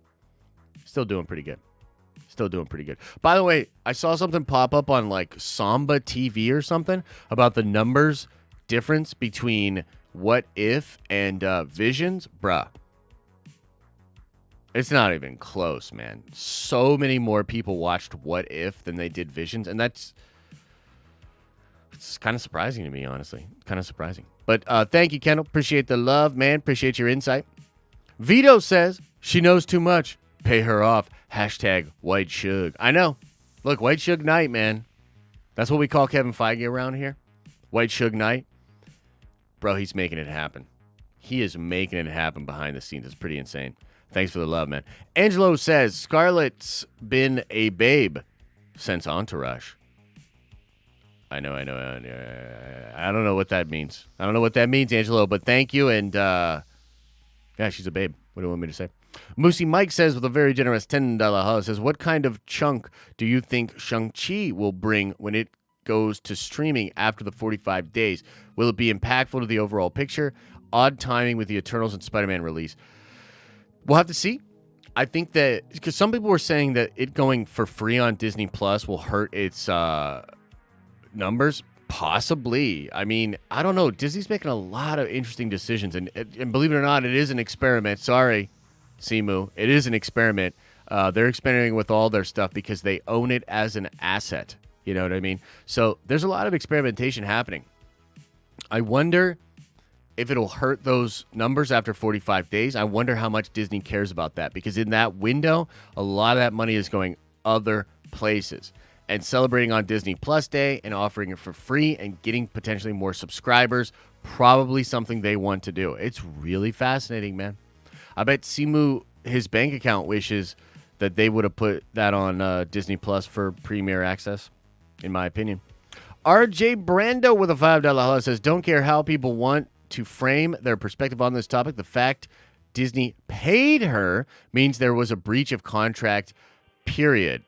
still doing pretty good. Still doing pretty good. By the way, I saw something pop up on like Samba TV or something about the numbers difference between What If and Visions. Bruh. It's not even close, man. So many more people watched What If than they did Visions. And it's kind of surprising to me, honestly. Kind of surprising. But thank you, Kendall. Appreciate the love, man. Appreciate your insight. Vito says, she knows too much. Pay her off. Hashtag White Shug. I know. Look, White Shug Night, man. That's what we call Kevin Feige around here. White Shug Night. Bro, he's making it happen. He is making it happen behind the scenes. It's pretty insane. Thanks for the love, man. Angelo says, Scarlett's been a babe since Entourage. I know. I don't know what that means. I don't know what that means, Angelo, but thank you. And, yeah, she's a babe. What do you want me to say? Moosey Mike says with a very generous $10 hollow says, what kind of chunk do you think Shang-Chi will bring when it goes to streaming after the 45 days? Will it be impactful to the overall picture? Odd timing with the Eternals and Spider-Man release. We'll have to see. I think that because some people were saying that it going for free on Disney Plus will hurt its numbers. Possibly. I mean, I don't know. Disney's making a lot of interesting decisions. And believe it or not, it is an experiment. Sorry, Simu. It is an experiment. They're experimenting with all their stuff because they own it as an asset. You know what I mean? So there's a lot of experimentation happening. I wonder if it'll hurt those numbers after 45 days. I wonder how much Disney cares about that. Because in that window, a lot of that money is going other places. And celebrating on Disney Plus Day and offering it for free and getting potentially more subscribers, probably something they want to do. It's really fascinating, man. I bet Simu his bank account wishes that they would have put that on Disney Plus for Premier Access, in my opinion. RJ Brando with a $5 holla says, don't care how people want to frame their perspective on this topic. The fact Disney paid her means there was a breach of contract, period.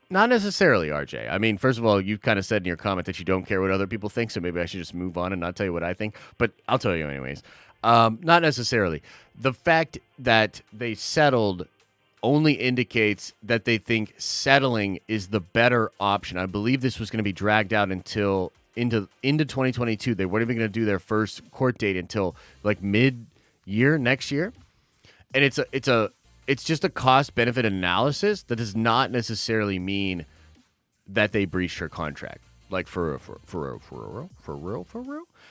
Not necessarily, RJ. I mean, first of all, you kind of said in your comment that you don't care what other people think, so maybe I should just move on and not tell you what I think. But I'll tell you anyways. Not necessarily. The fact that they settled only indicates that they think settling is the better option. I believe this was going to be dragged out until into 2022. They weren't even going to do their first court date until like mid-year next year. And it's just a cost-benefit analysis that does not necessarily mean that they breached her contract. Like for real.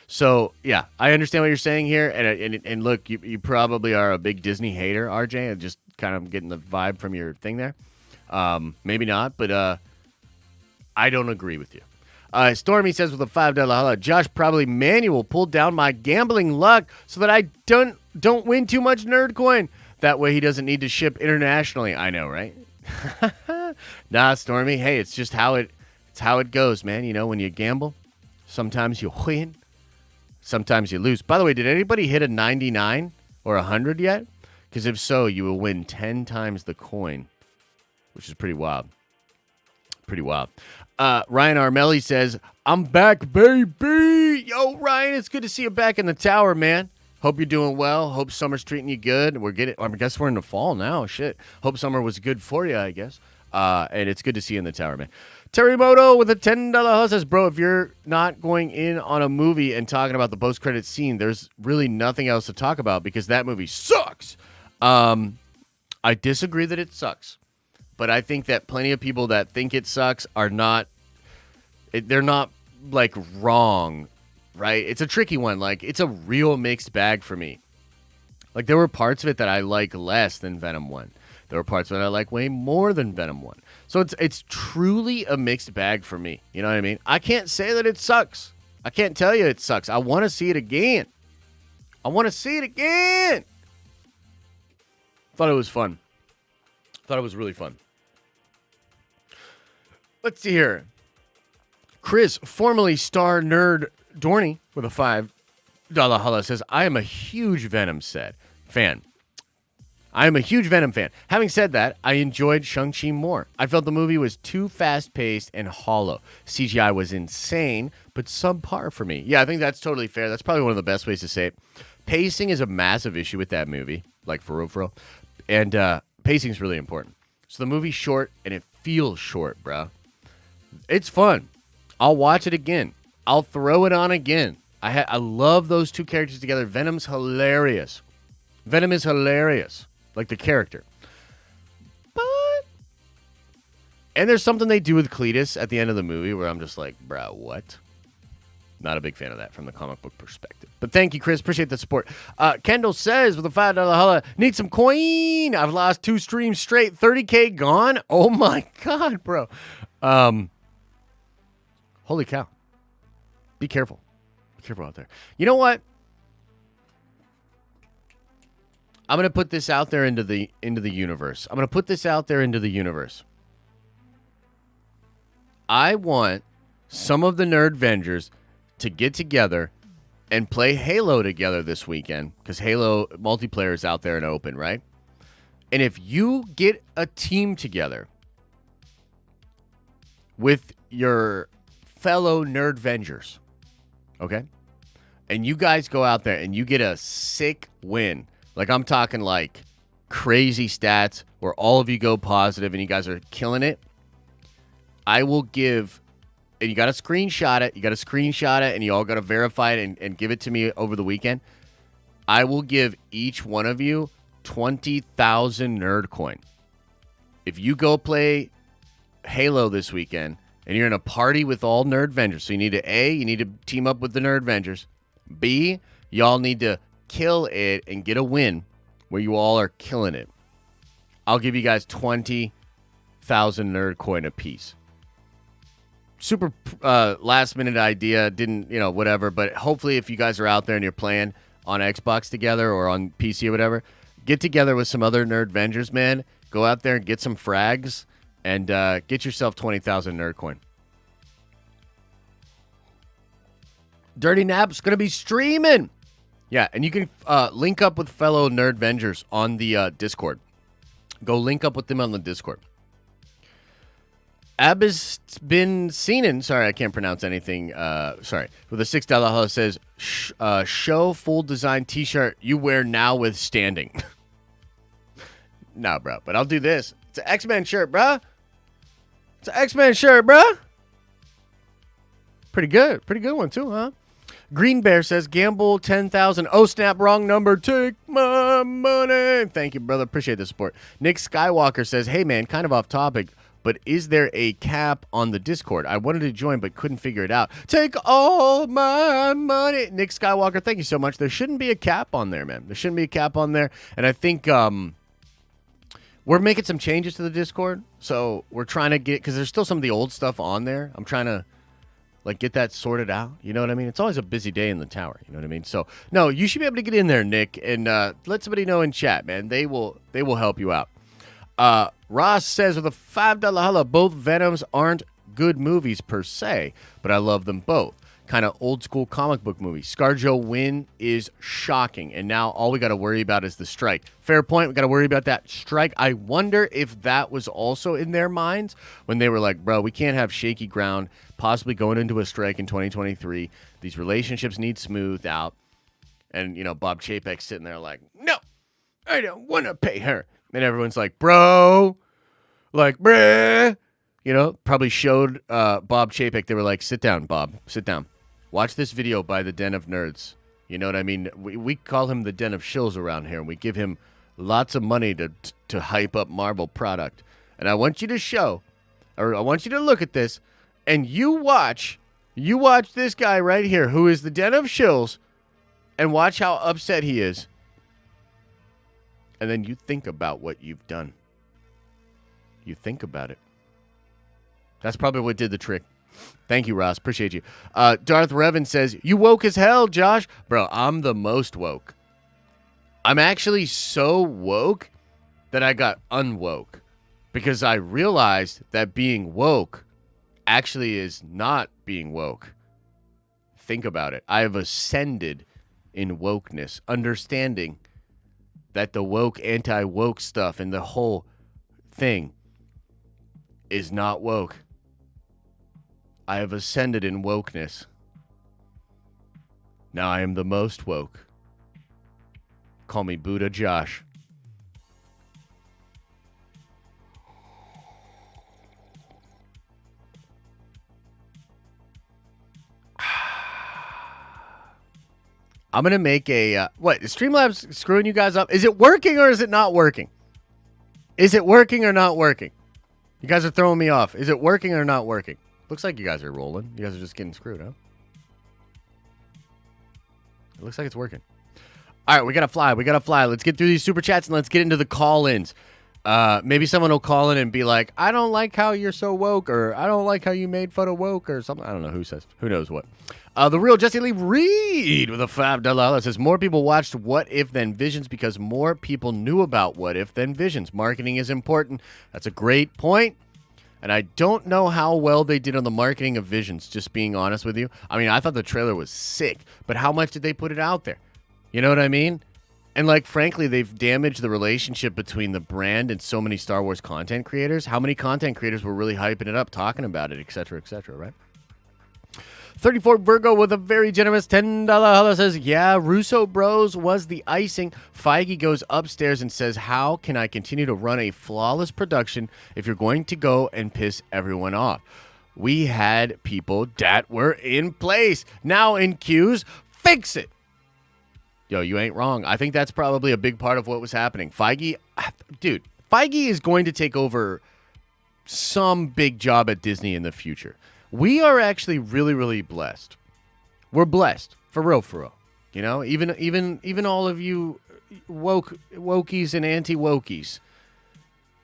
So yeah, I understand what you're saying here, and look, you probably are a big Disney hater, RJ, and just kind of getting the vibe from your thing there. Maybe not, but I don't agree with you. Stormy says with a $5 holla, Josh probably manual pulled down my gambling luck so that I don't win too much nerd coin. That way he doesn't need to ship internationally. I know, right? Nah, Stormy. Hey, it's just how it goes, man. You know, when you gamble, sometimes you win, sometimes you lose. By the way, did anybody hit a 99 or 100 yet? Because if so, you will win 10 times the coin, which is pretty wild. Pretty wild. Ryan Armelli says, I'm back, baby. Yo, Ryan, it's good to see you back in the tower, man. Hope you're doing well. Hope summer's treating you good. I guess we're in the fall now. Shit. Hope summer was good for you, I guess. And it's good to see you in the tower, man. Terry Moto with a $10 holla says, bro, if you're not going in on a movie and talking about the post-credit scene, there's really nothing else to talk about because that movie sucks. I disagree that it sucks. But I think that plenty of people that think it sucks are not, they're not, like, wrong, right? It's a tricky one. Like, it's a real mixed bag for me. Like, there were parts of it that I like less than Venom 1. There were parts of it I like way more than Venom 1. So it's truly a mixed bag for me. You know what I mean? I can't say that it sucks. I can't tell you it sucks. I want to see it again. Thought it was fun. Thought it was really fun. Let's see here. Chris, formerly Star Nerd Dorney, with a $5 holla says, I am a huge Venom fan. Having said that, I enjoyed Shang-Chi more. I felt the movie was too fast-paced and hollow. CGI was insane, but subpar for me. Yeah, I think that's totally fair. That's probably one of the best ways to say it. Pacing is a massive issue with that movie, like for real. And pacing is really important. So the movie's short, and it feels short, bro. It's fun. I'll watch it again. I'll throw it on again. I love those two characters together. Venom is hilarious. Like the character. And there's something they do with Cletus at the end of the movie where I'm just like, bro, what? Not a big fan of that from the comic book perspective. But thank you, Chris. Appreciate the support. Kendall says with a $5 holla, need some coin. I've lost 2 streams straight. 30K gone. Oh, my God, bro. Holy cow. Be careful. Be careful out there. You know what? I'm going to put this out there into the universe. I want some of the Nerdvengers to get together and play Halo together this weekend because Halo multiplayer is out there and open, right? And if you get a team together with your fellow Nerdvengers, okay, and you guys go out there and you get a sick win, like I'm talking like crazy stats where all of you go positive and you guys are killing it, I will give, and you got to screenshot it, and you all got to verify it and give it to me over the weekend. I will give each one of you 20,000 nerd coin. If you go play Halo this weekend, and you're in a party with all Nerdvengers, so you need to team up with the Nerdvengers. B, y'all need to kill it and get a win where you all are killing it. I'll give you guys 20,000 nerd coin apiece. Super last minute idea, didn't, whatever, but hopefully if you guys are out there and you're playing on Xbox together or on PC or whatever, get together with some other Nerd Vengers, man. Go out there and get some frags and get yourself 20,000 Nerd Coin. Dirty Nap's going to be streaming. Yeah, and you can link up with fellow Nerd Vengers on the Discord. Go link up with them on the Discord. Abis bin Seenan, sorry, I can't pronounce anything. Sorry, with a $6 hello says, show full design t-shirt you wear now with standing. Nah, bro, but I'll do this. It's an X-Men shirt, bro. It's an X-Men shirt, bro. Pretty good one too, huh? Green Bear says, gamble 10,000. Oh, snap, wrong number. Take my money. Thank you, brother. Appreciate the support. Nick Skywalker says, hey, man, kind of off topic, but is there a cap on the Discord? I wanted to join, but couldn't figure it out. Take all my money. Nick Skywalker, thank you so much. There shouldn't be a cap on there, man. There shouldn't be a cap on there. And I think we're making some changes to the Discord. So we're trying to get, because there's still some of the old stuff on there. I'm trying to get that sorted out. You know what I mean? It's always a busy day in the tower. You know what I mean? So, no, you should be able to get in there, Nick, and let somebody know in chat, man. They will help you out. Ross says with a $5 holla, both Venoms aren't good movies per se, but I love them both. Kind of old school comic book movie. ScarJo win is shocking, and now all we got to worry about is the strike. Fair point. We got to worry about that strike. I wonder if that was also in their minds when they were like, bro, we can't have shaky ground possibly going into a strike in 2023. These relationships need smoothed out. And, Bob Chapek's sitting there like, no, I don't want to pay her. And everyone's like, bro, like, bruh. Probably showed Bob Chapek. They were like, sit down, Bob, sit down. Watch this video by the Den of Nerds. You know what I mean? We call him the Den of Shills around here, and we give him lots of money to hype up Marvel product. And I want you to look at this, and you watch this guy right here, who is the Den of Shills, and watch how upset he is. And then you think about what you've done. You think about it. That's probably what did the trick. Thank you, Ross. Appreciate you. Darth Revan says, you woke as hell, Josh. Bro, I'm the most woke. I'm actually so woke that I got unwoke. Because I realized that being woke actually is not being woke. Think about it. I have ascended in wokeness. Understanding that the woke, anti-woke stuff and the whole thing is not woke. I have ascended in wokeness. Now I am the most woke. Call me Buddha Josh. I'm going to make a... what? Is Streamlabs screwing you guys up? Is it working or is it not working? Is it working or not working? You guys are throwing me off. Is it working or not working? Looks like you guys are rolling. You guys are just getting screwed, huh? It looks like it's working. All right, we got to fly. Let's get through these super chats and let's get into the call-ins. Maybe someone will call in and be like, I don't like how you're so woke, or I don't like how you made fun of woke, or something. I don't know who says. Who knows what. The real Jesse Lee Reed with a $5 says, more people watched What If than Visions because more people knew about What If than Visions. Marketing is important. That's a great point. And I don't know how well they did on the marketing of Visions, just being honest with you. I mean, I thought the trailer was sick, but how much did they put it out there? You know what I mean? And, frankly, they've damaged the relationship between the brand and so many Star Wars content creators. How many content creators were really hyping it up, talking about it, et cetera, right? 34 Virgo with a very generous $10 holla says, yeah, Russo Bros was the icing. Feige goes upstairs and says, how can I continue to run a flawless production if you're going to go and piss everyone off? We had people that were in place. Now in queues, fix it. Yo, you ain't wrong. I think that's probably a big part of what was happening. Feige is going to take over some big job at Disney in the future. We are actually really, really blessed. We're blessed. For real. You know, even all of you wokies and anti-wokies,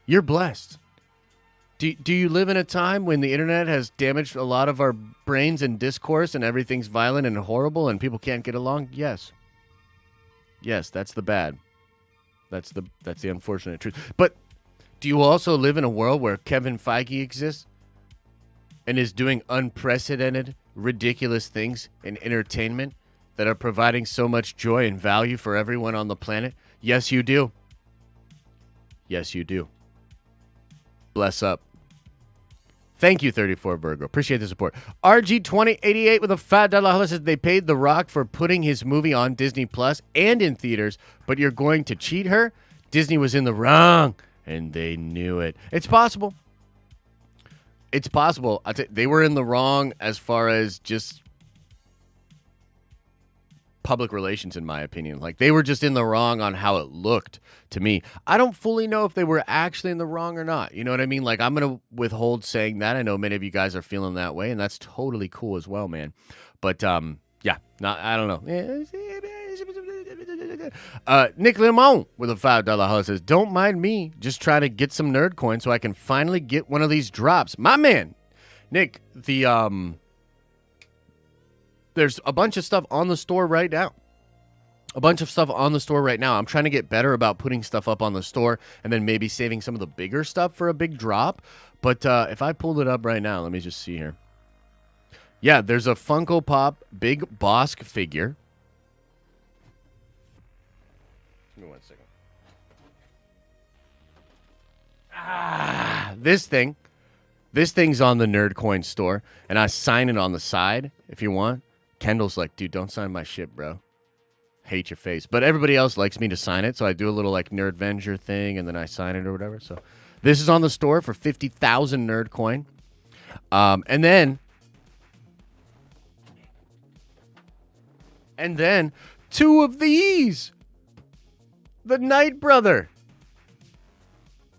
you're blessed. Do you live in a time when the internet has damaged a lot of our brains and discourse and everything's violent and horrible and people can't get along? Yes. Yes, that's the bad. That's the unfortunate truth. But do you also live in a world where Kevin Feige exists and is doing unprecedented, ridiculous things in entertainment that are providing so much joy and value for everyone on the planet? Yes, you do. Yes, you do. Bless up. Thank you, 34 Virgo. Appreciate the support. RG2088 with a $5 says they paid The Rock for putting his movie on Disney Plus and in theaters, but you're going to cheat her? Disney was in the wrong, and they knew it. It's possible. It's possible. They were in the wrong as far as just public relations, in my opinion. Like, they were just in the wrong on how it looked to me. I don't fully know if they were actually in the wrong or not. You know what I mean? Like, I'm going to withhold saying that. I know many of you guys are feeling that way, and that's totally cool as well, man. But, yeah, I don't know. Nick Limon with a $5 holler says, don't mind me, just trying to get some nerd coins so I can finally get one of these drops. My man, Nick, there's a bunch of stuff on the store right now. I'm trying to get better about putting stuff up on the store and then maybe saving some of the bigger stuff for a big drop. But if I pulled it up right now, let me just see here. Yeah, there's a Funko Pop Big Bosk figure. Give me 1 second. This thing's on the Nerd Coin store, and I sign it on the side if you want. Kendall's like, dude, don't sign my shit, bro. Hate your face. But everybody else likes me to sign it, so I do a little like Nerdvenger thing, and then I sign it or whatever. So this is on the store for 50,000 Nerd Coin. And then 2 of these. The Night Brother.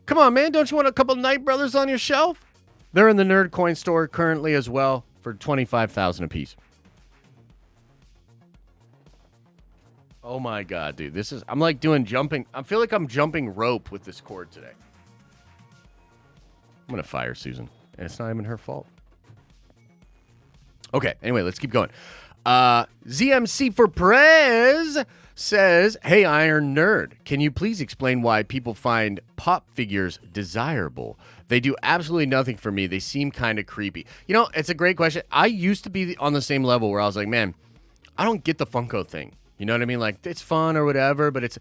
Come on, man. Don't you want a couple Night Brothers on your shelf? They're in the Nerd Coin store currently as well for 25,000 apiece. Oh my God, dude. I'm like doing jumping. I feel like I'm jumping rope with this cord today. I'm going to fire Susan. And it's not even her fault. Okay, anyway, let's keep going. ZMC for Prez says, hey, Iron Nerd, can you please explain why people find pop figures desirable? They do absolutely nothing for me. They seem kind of creepy. You know, it's a great question. I used to be on the same level where I was like, man, I don't get the Funko thing. You know what I mean? Like, it's fun or whatever, but it's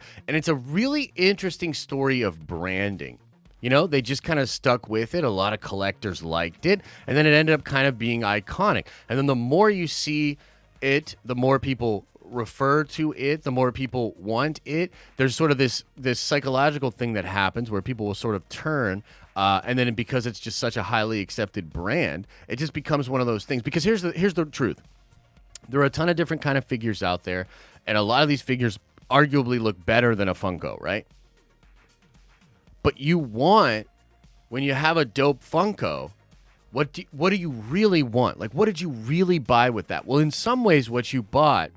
a really interesting story of branding. You know, they just kind of stuck with it. A lot of collectors liked it, and then it ended up kind of being iconic. And then the more you see it, the more people refer to it, the more people want it. There's sort of this psychological thing that happens where people will sort of turn, and then because it's just such a highly accepted brand, it just becomes one of those things. Because here's the truth. There are a ton of different kind of figures out there, and a lot of these figures arguably look better than a Funko, right? But you want, when you have a dope Funko, what do you really want? Like, what did you really buy with that? Well, in some ways, what you bought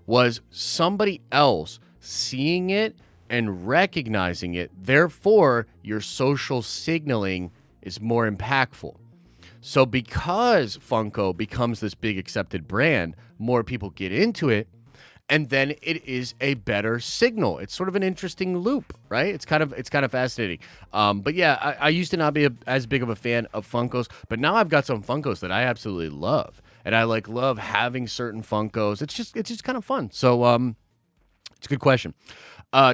was somebody else seeing it and recognizing it. Therefore, your social signaling is more impactful. So because Funko becomes this big accepted brand, more people get into it, and then it is a better signal. It's sort of an interesting loop, right? It's kind of fascinating. But yeah, I used to not be as big of a fan of Funkos, but now I've got some Funkos that I absolutely love, and I love having certain Funkos. It's just kind of fun. So it's a good question.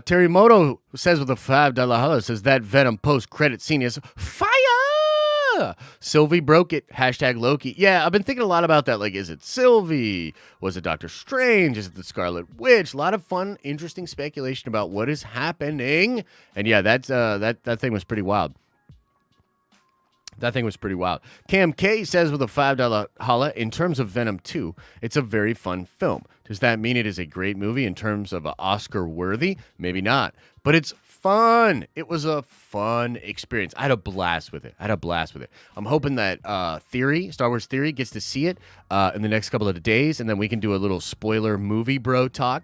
Terry Moto says with a $5 holler, says that Venom post-credit scene is fire. Sylvie broke it. Hashtag Loki. Yeah, I've been thinking a lot about that. Like, is it Sylvie? Was it Doctor Strange? Is it the Scarlet Witch? A lot of fun, interesting speculation about what is happening. And yeah, that thing was pretty wild. That thing was pretty wild. Cam K says with a $5 holla, in terms of Venom 2, it's a very fun film. Does that mean it is a great movie in terms of Oscar worthy? Maybe not. But it's fun. It was a fun experience. I had a blast with it. I'm hoping that Star Wars Theory gets to see it in the next couple of days, and then we can do a little spoiler movie bro talk.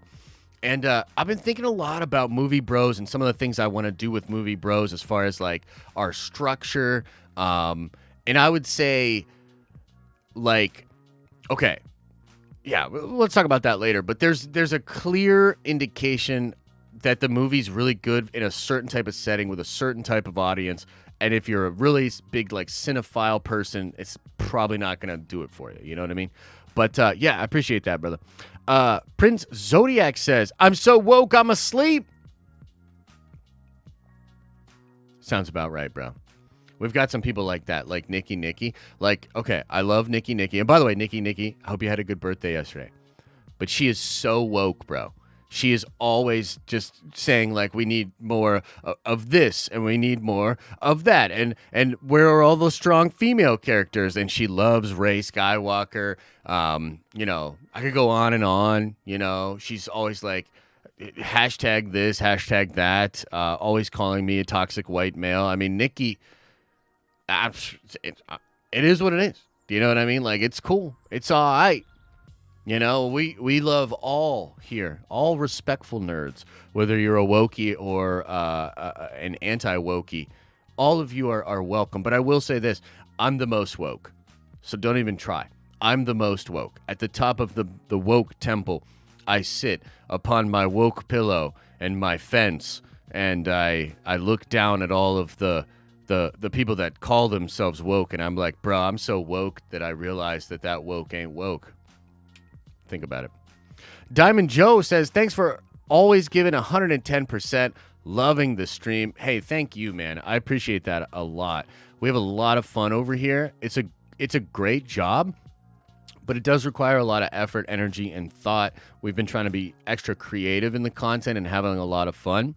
And I've been thinking a lot about Movie Bros and some of the things I want to do with Movie Bros as far as like our structure. And I would say, like, okay, yeah, let's talk about that later. But there's a clear indication that the movie's really good in a certain type of setting with a certain type of audience. And if you're a really big like cinephile person, it's probably not going to do it for you. You know what I mean? But yeah, I appreciate that, brother. Prince Zodiac says, I'm so woke, I'm asleep. Sounds about right, bro. We've got some people like that, like Nikki. Like, okay, I love Nikki. And by the way, Nikki, I hope you had a good birthday yesterday. But she is so woke, bro. She is always just saying, like, we need more of this and we need more of that. And where are all those strong female characters? And she loves Rey Skywalker. You know, I could go on and on. You know, she's always like, hashtag this, hashtag that, always calling me a toxic white male. I mean, Nikki, it is what it is. Do you know what I mean? Like, it's cool. It's all right. You know, we love all here, all respectful nerds, whether you're a wokey or an anti-wokey. All of you are welcome. But I will say this, I'm the most woke, so don't even try. I'm the most woke. At the top of the woke temple, I sit upon my woke pillow and my fence, and I look down at all of the people that call themselves woke, and I'm like, bro, I'm so woke that I realize that woke ain't woke. Think about it. Diamond Joe says, thanks for always giving 110%. Loving the stream. Hey, thank you, man. I appreciate that a lot. We have a lot of fun over here. It's a great job, but it does require a lot of effort, energy, and thought. We've been trying to be extra creative in the content and having a lot of fun.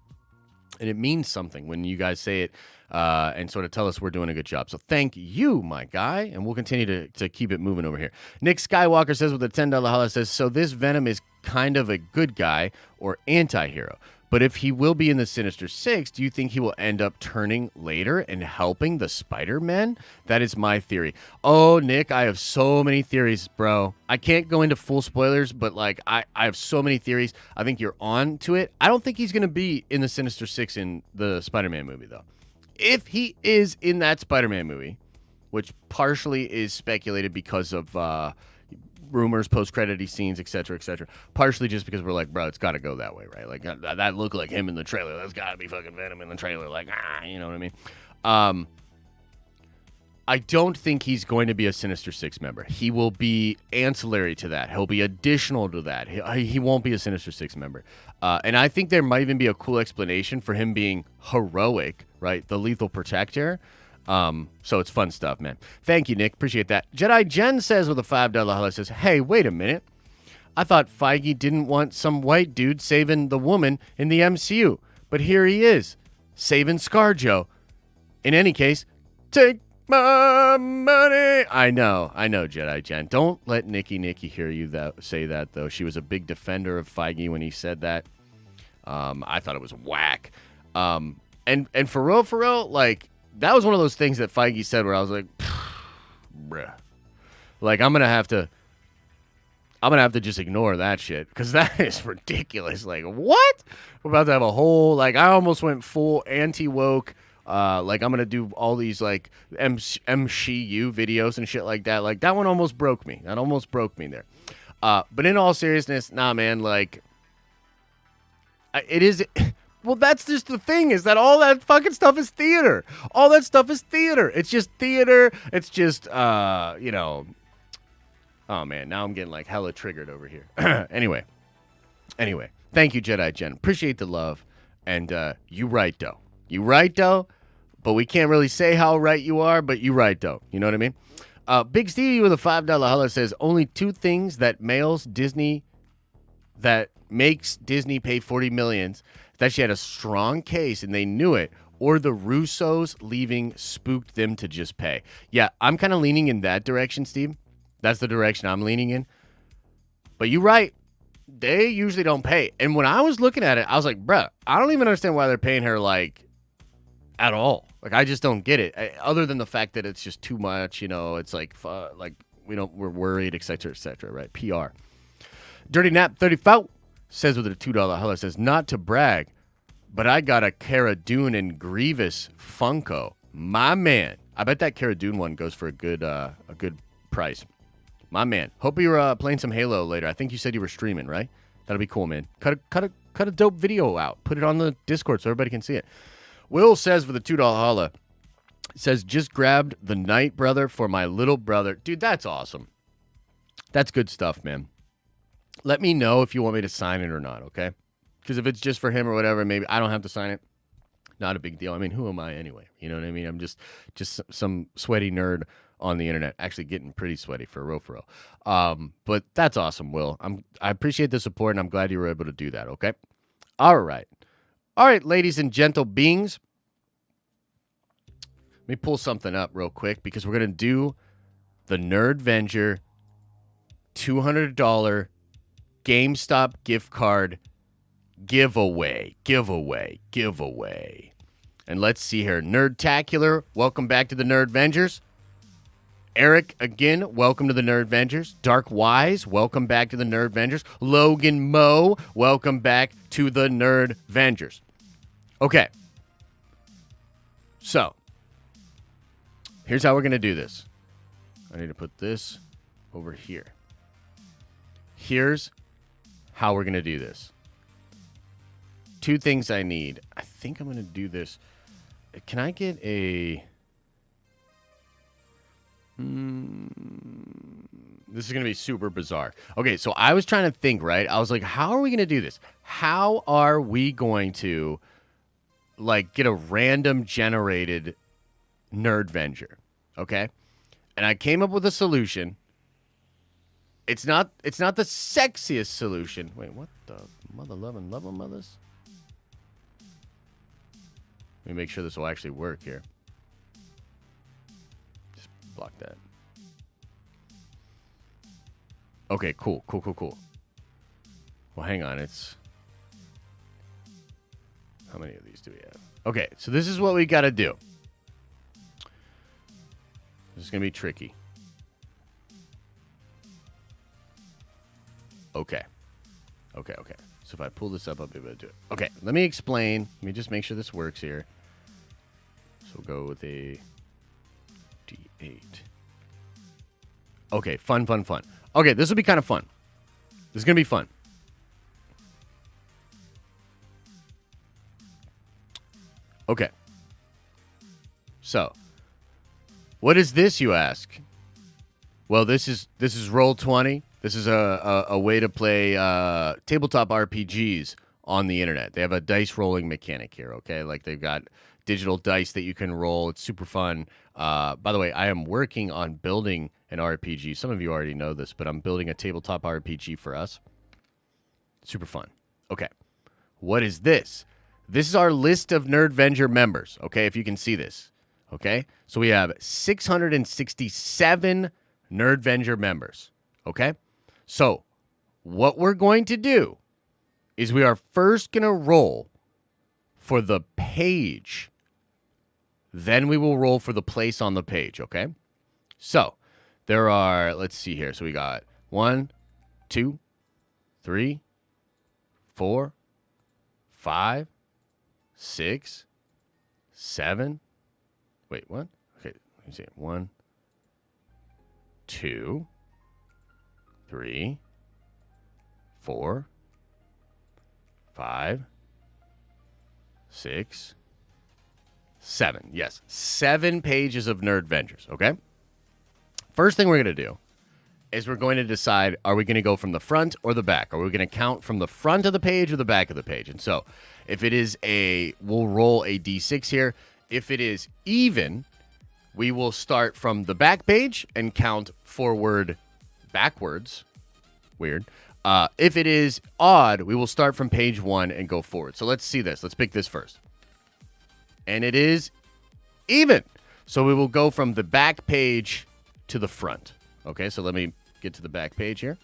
And it means something when you guys say it and sort of tell us we're doing a good job. So thank you, my guy. And we'll continue to keep it moving over here. Nick Skywalker says with a $10 holla says, so this Venom is kind of a good guy or anti-hero. But if he will be in the Sinister Six, do you think he will end up turning later and helping the Spider-Men? That is my theory. Oh, Nick, I have so many theories, bro. I can't go into full spoilers, but like I have so many theories. I think you're on to it. I don't think he's going to be in the Sinister Six in the Spider-Man movie, though. If he is in that Spider-Man movie, which partially is speculated because of rumors, post-credit scenes, etc., partially just because we're like, bro, it's got to go that way, right? Like, that looked like him in the trailer. That's got to be fucking Venom in the trailer. Like, you know what I mean? I don't think he's going to be a Sinister Six member. He will be ancillary to that. He'll be additional to that. He won't be a Sinister Six member. And I think there might even be a cool explanation for him being heroic, right? The Lethal Protector. So it's fun stuff, man. Thank you, Nick. Appreciate that. Jedi Jen says with a $5 holla says, hey, wait a minute. I thought Feige didn't want some white dude saving the woman in the MCU. But here he is, saving ScarJo. In any case, take my money. I know, Jedi Jen. Don't let Nikki hear you say that, though. She was a big defender of Feige when he said that. I thought it was whack. And for real, like, that was one of those things that Feige said where I was like, bruh. Like, I'm gonna have to just ignore that shit because that is ridiculous. Like, what? We're about to have a whole, like, I almost went full anti-woke. Like, I'm gonna do all these like MCU videos and shit like that. Like, that one almost broke me. That almost broke me there. But in all seriousness, nah, man. Like, it is. Well, that's just the thing, is that all that fucking stuff is theater. All that stuff is theater. It's just theater. It's just, you know. Oh, man, now I'm getting, like, hella triggered over here. Anyway, thank you, Jedi Jen. Appreciate the love. And you right, though. But we can't really say how right you are, but you right, though. You know what I mean? Big Stevie with a $5 holla says, only two things that makes Disney pay $40 million. That she had a strong case and they knew it, or the Russos leaving spooked them to just pay. Yeah, I'm kind of leaning in that direction, Steve. That's the direction I'm leaning in. But you're right. They usually don't pay. And when I was looking at it, I was like, bruh, I don't even understand why they're paying her, like, at all. Like, I just don't get it. Other than the fact that it's just too much, you know, it's like we're worried, et cetera, right? PR. Dirty Nap 34. Says with a $2 holla, says, not to brag, but I got a Cara Dune and Grievous Funko. My man. I bet that Cara Dune one goes for a good price. My man. Hope you're playing some Halo later. I think you said you were streaming, right? That'll be cool, man. Cut Cut a dope video out. Put it on the Discord so everybody can see it. Will says with a $2 holla, says, just grabbed the Night Brother for my little brother. Dude, that's awesome. That's good stuff, man. Let me know if you want me to sign it or not, okay? Because if it's just for him or whatever, maybe I don't have to sign it. Not a big deal. I mean, who am I anyway? You know what I mean? I'm just some sweaty nerd on the internet. Actually getting pretty sweaty for real. But that's awesome, Will. I appreciate the support, and I'm glad you were able to do that, okay? All right, ladies and gentle beings. Let me pull something up real quick because we're going to do the Nerdvenger $200 GameStop gift card giveaway. And let's see here. Nerdtacular, welcome back to the Nerdvengers. Eric, again, welcome to the Nerdvengers. Dark Wise, welcome back to the Nerdvengers. Logan Moe, welcome back to the Nerdvengers. Okay. So, here's how we're going to do this. I need to put this over here. Here's how we're going to do this. Two things I need. I think I'm going to do this. Can I get a... This is going to be super bizarre. Okay, so I was trying to think, right? I was like, how are we going to do this? How are we going to, like, get a random generated Nerdvenger? Okay? And I came up with a solution. It's not the sexiest solution. Wait, what the mother-loving love of mothers? Let me make sure this will actually work here. Just block that. Okay, cool. Well, hang on. It's... How many of these do we have? Okay, so this is what we got to do. This is going to be tricky. Okay. So if I pull this up, I'll be able to do it. Okay, let me explain. Let me just make sure this works here. So we'll go with a D8. Okay, fun. Okay, this will be kind of fun. This is going to be fun. Okay. So, what is this, you ask? Well, this is Roll20. This is a way to play tabletop RPGs on the internet. They have a dice rolling mechanic here, okay? Like, they've got digital dice that you can roll. It's super fun. By the way, I am working on building an RPG. Some of you already know this, but I'm building a tabletop RPG for us. Super fun. Okay. What is this? This is our list of Nerdvenger members, okay, if you can see this, okay? So we have 667 Nerdvenger members, okay? So what we're going to do is we are first going to roll for the page. Then we will roll for the place on the page, okay? So there are, let's see here. So we got 1, 2, 3, 4, 5, 6, 7. Wait, what? Okay, let me see. 1, 2, 3, 4, 5, 6, 7. Yes, 7 pages of Nerdvengers, okay? First thing we're going to do is we're going to decide, are we going to go from the front or the back? Are we going to count from the front of the page or the back of the page? And so if it is we'll roll a D6 here. If it is even, we will start from the back page and count forward, backwards. Weird. If it is odd, we will start from page 1 and go forward. So let's see this. Let's pick this first. And it is even. So we will go from the back page to the front. Okay, so let me get to the back page here.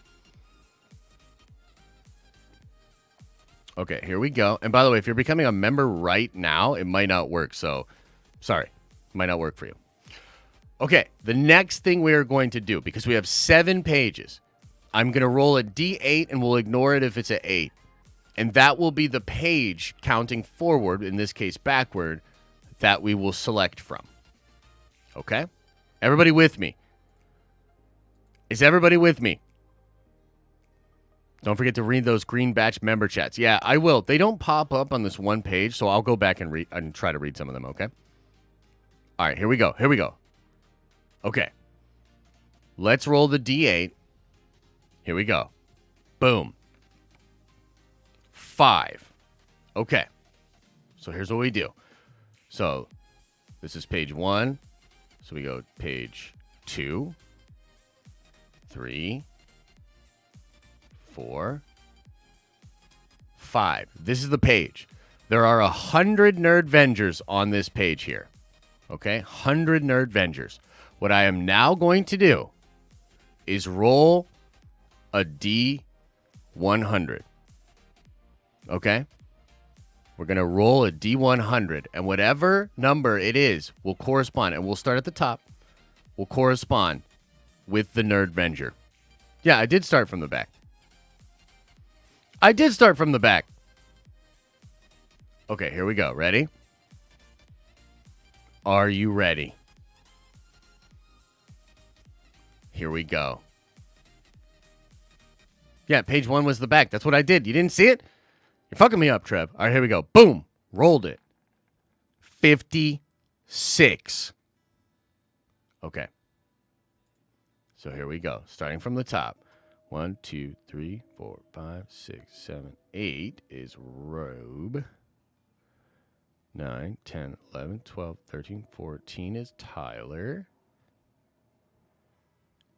Okay, here we go. And by the way, if you're becoming a member right now, it might not work. So, sorry, it might not work for you. Okay, the next thing we are going to do, because we have 7 pages, I'm going to roll a D8 and we'll ignore it if it's an 8. And that will be the page counting forward, in this case backward, that we will select from. Okay? Everybody with me? Is everybody with me? Don't forget to read those green batch member chats. Yeah, I will. They don't pop up on this one page, so I'll go back and read and try to read some of them, okay? All right, here we go. Here we go. Okay. Let's roll the D8. Here we go. Boom. 5. Okay. So here's what we do. So this is page 1. So we go page 2, 3, 4, 5. This is the page. There are 100 Nerd Vengers on this page here. Okay? 100 Nerd Vengers. What I am now going to do is roll a D100. Okay? We're going to roll a D100, and whatever number it is will correspond, and we'll start at the top, will correspond with the Nerd Venger. Yeah, I did start from the back. Okay, here we go. Ready? Are you ready? Here we go. Yeah, page 1 was the back. That's what I did. You didn't see it? You're fucking me up, Trev. All right, here we go. Boom. Rolled it. 56. Okay. So here we go. Starting from the top. 1, 2, 3, 4, 5, 6, 7, 8 is Robe. 9, 10, 11, 12, 13, 14 is Tyler.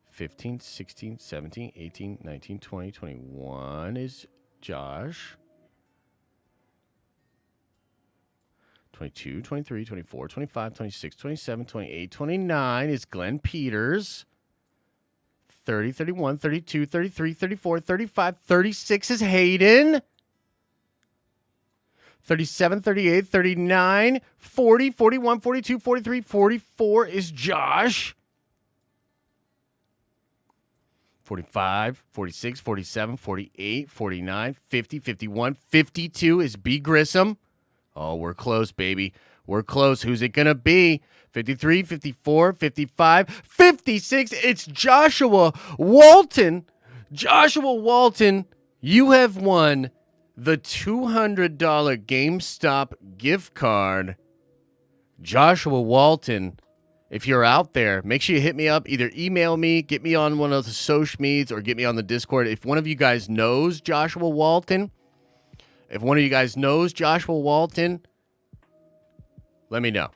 15, 16, 17, 18, 19, 20, 21 is Josh. 22, 23, 24, 25, 26, 27, 28, 29 is Glenn Peters. 30, 31, 32, 33, 34, 35, 36 is Hayden. 37, 38, 39, 40, 41, 42, 43, 44 is Josh. 45, 46, 47, 48, 49, 50, 51, 52 is B. Grissom. Oh, we're close, baby. We're close. Who's it going to be? 53, 54, 55, 56. It's Joshua Walton. Joshua Walton, you have won the $200 GameStop gift card. Joshua Walton, if you're out there, make sure you hit me up. Either email me, get me on one of the social medias, or get me on the Discord. If one of you guys knows Joshua Walton, let me know.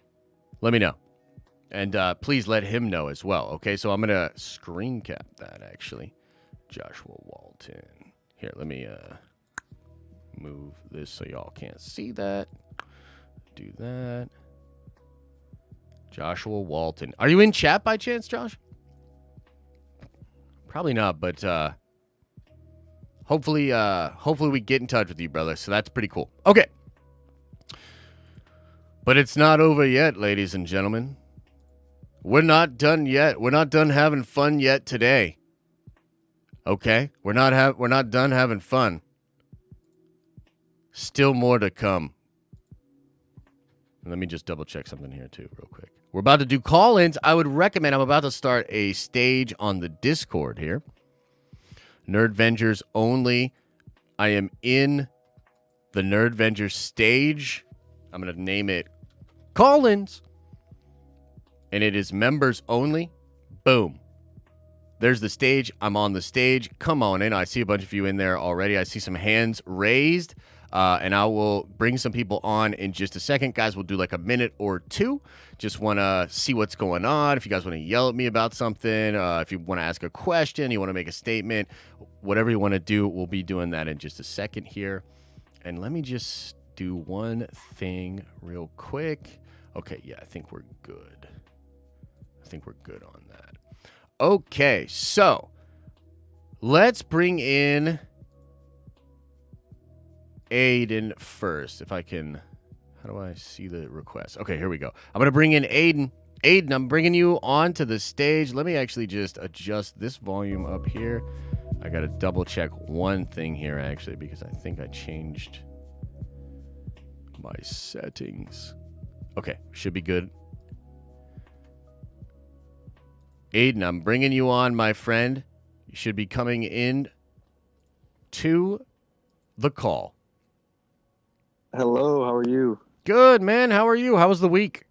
And please let him know as well. Okay, so I'm going to screen cap that, actually. Joshua Walton. Here, let me move this so y'all can't see that. Do that. Joshua Walton. Are you in chat by chance, Josh? Probably not, but hopefully we get in touch with you, brother. So that's pretty cool. Okay. But it's not over yet, ladies and gentlemen. We're not done yet. We're not done having fun yet today. Okay? We're not done having fun. Still more to come. Let me just double check something here too, real quick. We're about to do call-ins. I'm about to start a stage on the Discord here. Nerd Vengers only. I am in the Nerd Vengers stage. I'm going to name it Call-ins. And it is members only. Boom. There's the stage. I'm on the stage. Come on in. I see a bunch of you in there already. I see some hands raised. And I will bring some people on in just a second. Guys, we'll do like a minute or two. Just want to see what's going on. If you guys want to yell at me about something, if you want to ask a question, you want to make a statement, whatever you want to do, we'll be doing that in just a second here. And let me just do one thing real quick. Okay, yeah, I think we're good. On that. Okay, so let's bring in Aiden first. If I can, how do I see the request? Okay, here we go. I'm going to bring in Aiden. Aiden, I'm bringing you onto the stage. Let me actually just adjust this volume up here. I got to double check one thing here, actually, because I think I changed my settings. Okay, should be good. Aiden, I'm bringing you on, my friend. You should be coming in to the call. Hello, how are you? Good, man. How are you? How was the week?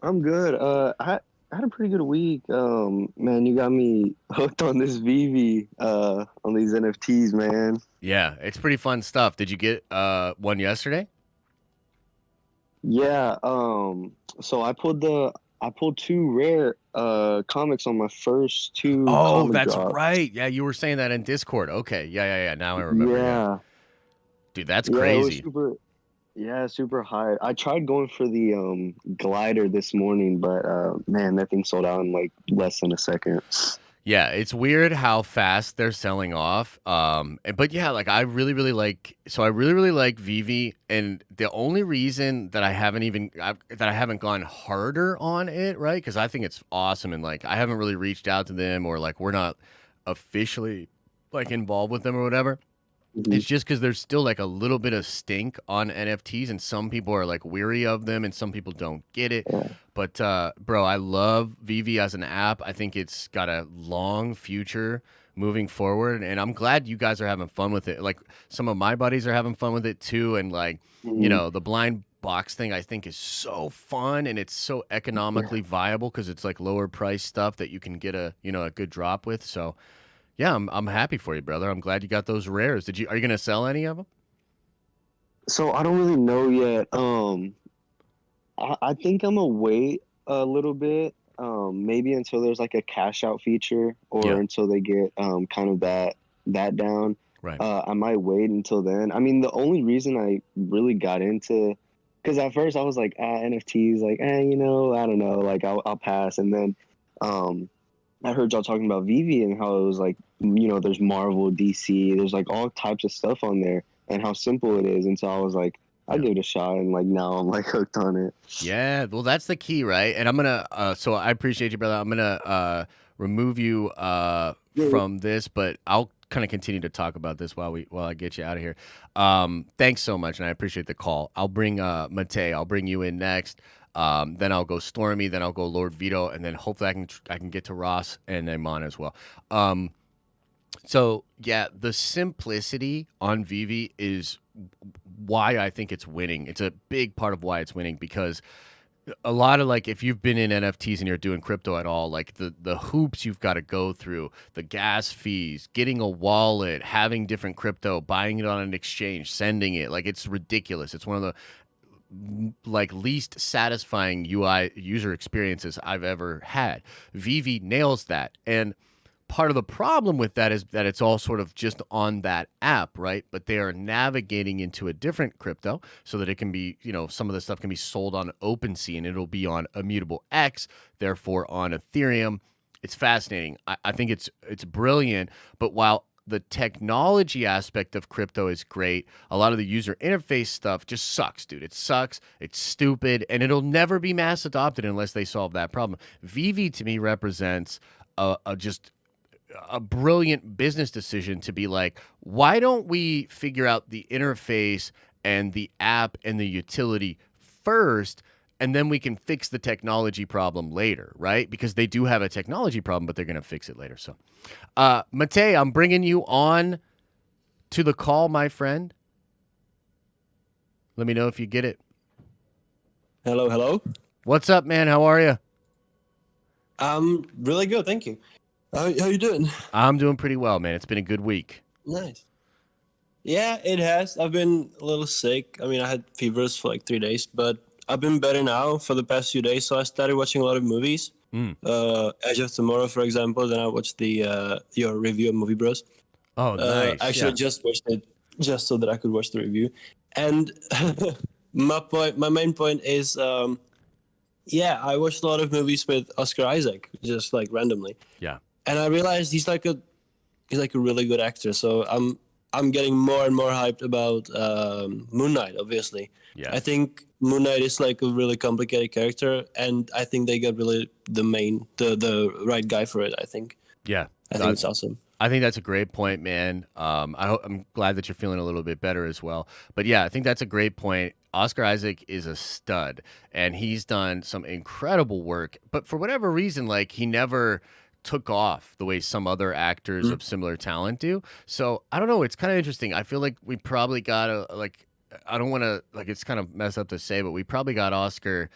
I'm good. I had a pretty good week. Man, you got me hooked on this Vivi, on these NFTs, man. Yeah, it's pretty fun stuff. Did you get one yesterday? Yeah, so I pulled two rare comics on my first two Oh, comic that's drops. right. Yeah, you were saying that in Discord. Okay. Yeah, yeah, yeah. Now I remember. Yeah. Yeah. Dude, that's Yeah, it was crazy. super high. I tried going for the glider this morning, but man, that thing sold out in like less than a second. Yeah, it's weird how fast they're selling off. But yeah, like I really, really like Vivi, and the only reason that I haven't gone harder on it, right? Because I think it's awesome, and like I haven't really reached out to them, or like we're not officially like involved with them or whatever. Mhm. It's just because there's still like a little bit of stink on NFTs, and some people are like weary of them, and some people don't get it. Yeah. But bro, I love Vivi as an app. I think it's got a long future moving forward, and I'm glad you guys are having fun with it. Like some of my buddies are having fun with it too, and like Mhm. the blind box thing I think is so fun, and it's so economically viable because it's like lower price stuff that you can get a good drop with. So yeah, I'm happy for you, brother. I'm glad you got those rares. Are you gonna sell any of them? So I don't really know yet. I think I'm gonna wait a little bit, maybe until there's like a cash out feature or Yeah, until they get kind of that down. right. I might wait until then. I mean, the only reason I really got into, because at first I was like, NFTs, like, I don't know, like I'll pass. And then um, I heard y'all talking about Vivi and how it was like, there's Marvel, DC, there's like all types of stuff on there and how simple it is. And so I was like, I'll Yeah. give it a shot. And like now I'm like hooked on it. Yeah, well, that's the key, right? And I'm gonna. So I appreciate you, brother. I'm gonna remove you Yeah. from this, but I'll kind of continue to talk about this while I get you out of here. Thanks so much, and I appreciate the call. I'll bring Mate. I'll bring you in next. Then I'll go Stormy. Then I'll go Lord Vito, and then hopefully I can get to Ross and Iman as well. So yeah, the simplicity on Vivi is why I think it's winning. It's a big part of why it's winning because a lot of like if you've been in NFTs and you're doing crypto at all, like the hoops you've got to go through, the gas fees, getting a wallet, having different crypto, buying it on an exchange, sending it, like it's ridiculous. It's one of the like least satisfying UI user experiences I've ever had. Vivi nails that. And part of the problem with that is that it's all sort of just on that app, right? But they are navigating into a different crypto so that it can be, some of the stuff can be sold on OpenSea and it'll be on Immutable X, therefore on Ethereum. It's fascinating. I think it's brilliant. But while the technology aspect of crypto is great, a lot of the user interface stuff just sucks, dude. It sucks. It's stupid, and it'll never be mass adopted unless they solve that problem. Vivi to me represents just a brilliant business decision to be like, why don't we figure out the interface and the app and the utility first, and then we can fix the technology problem later, right? Because they do have a technology problem, but they're going to fix it later. So, Mate, I'm bringing you on to the call, my friend. Let me know if you get it. Hello, hello. What's up, man? How are you? Really good, thank you. How you doing? I'm doing pretty well, man. It's been a good week. Nice. Yeah, it has. I've been a little sick. I mean, I had fevers for like 3 days, but I've been better now for the past few days. So I started watching a lot of movies. Mm. Edge of Tomorrow, for example. Then I watched the your review of Movie Bros. Oh, nice. Actually, Yeah. I just watched it just so that I could watch the review. And my main point is, yeah, I watched a lot of movies with Oscar Isaac, just like randomly. Yeah. And I realized he's like a really good actor. So I'm getting more and more hyped about Moon Knight. Obviously, Yeah. I think Moon Knight is like a really complicated character, and I think they got really the right guy for it. I think. Yeah. I think it's awesome. I think that's a great point, man. I'm glad that you're feeling a little bit better as well. But yeah, I think that's a great point. Oscar Isaac is a stud, and he's done some incredible work. But for whatever reason, like he never took off the way some other actors of similar talent do. So I don't know. It's kind of interesting. I feel like we probably got I don't want to, like, it's kind of messed up to say, but we probably got Oscar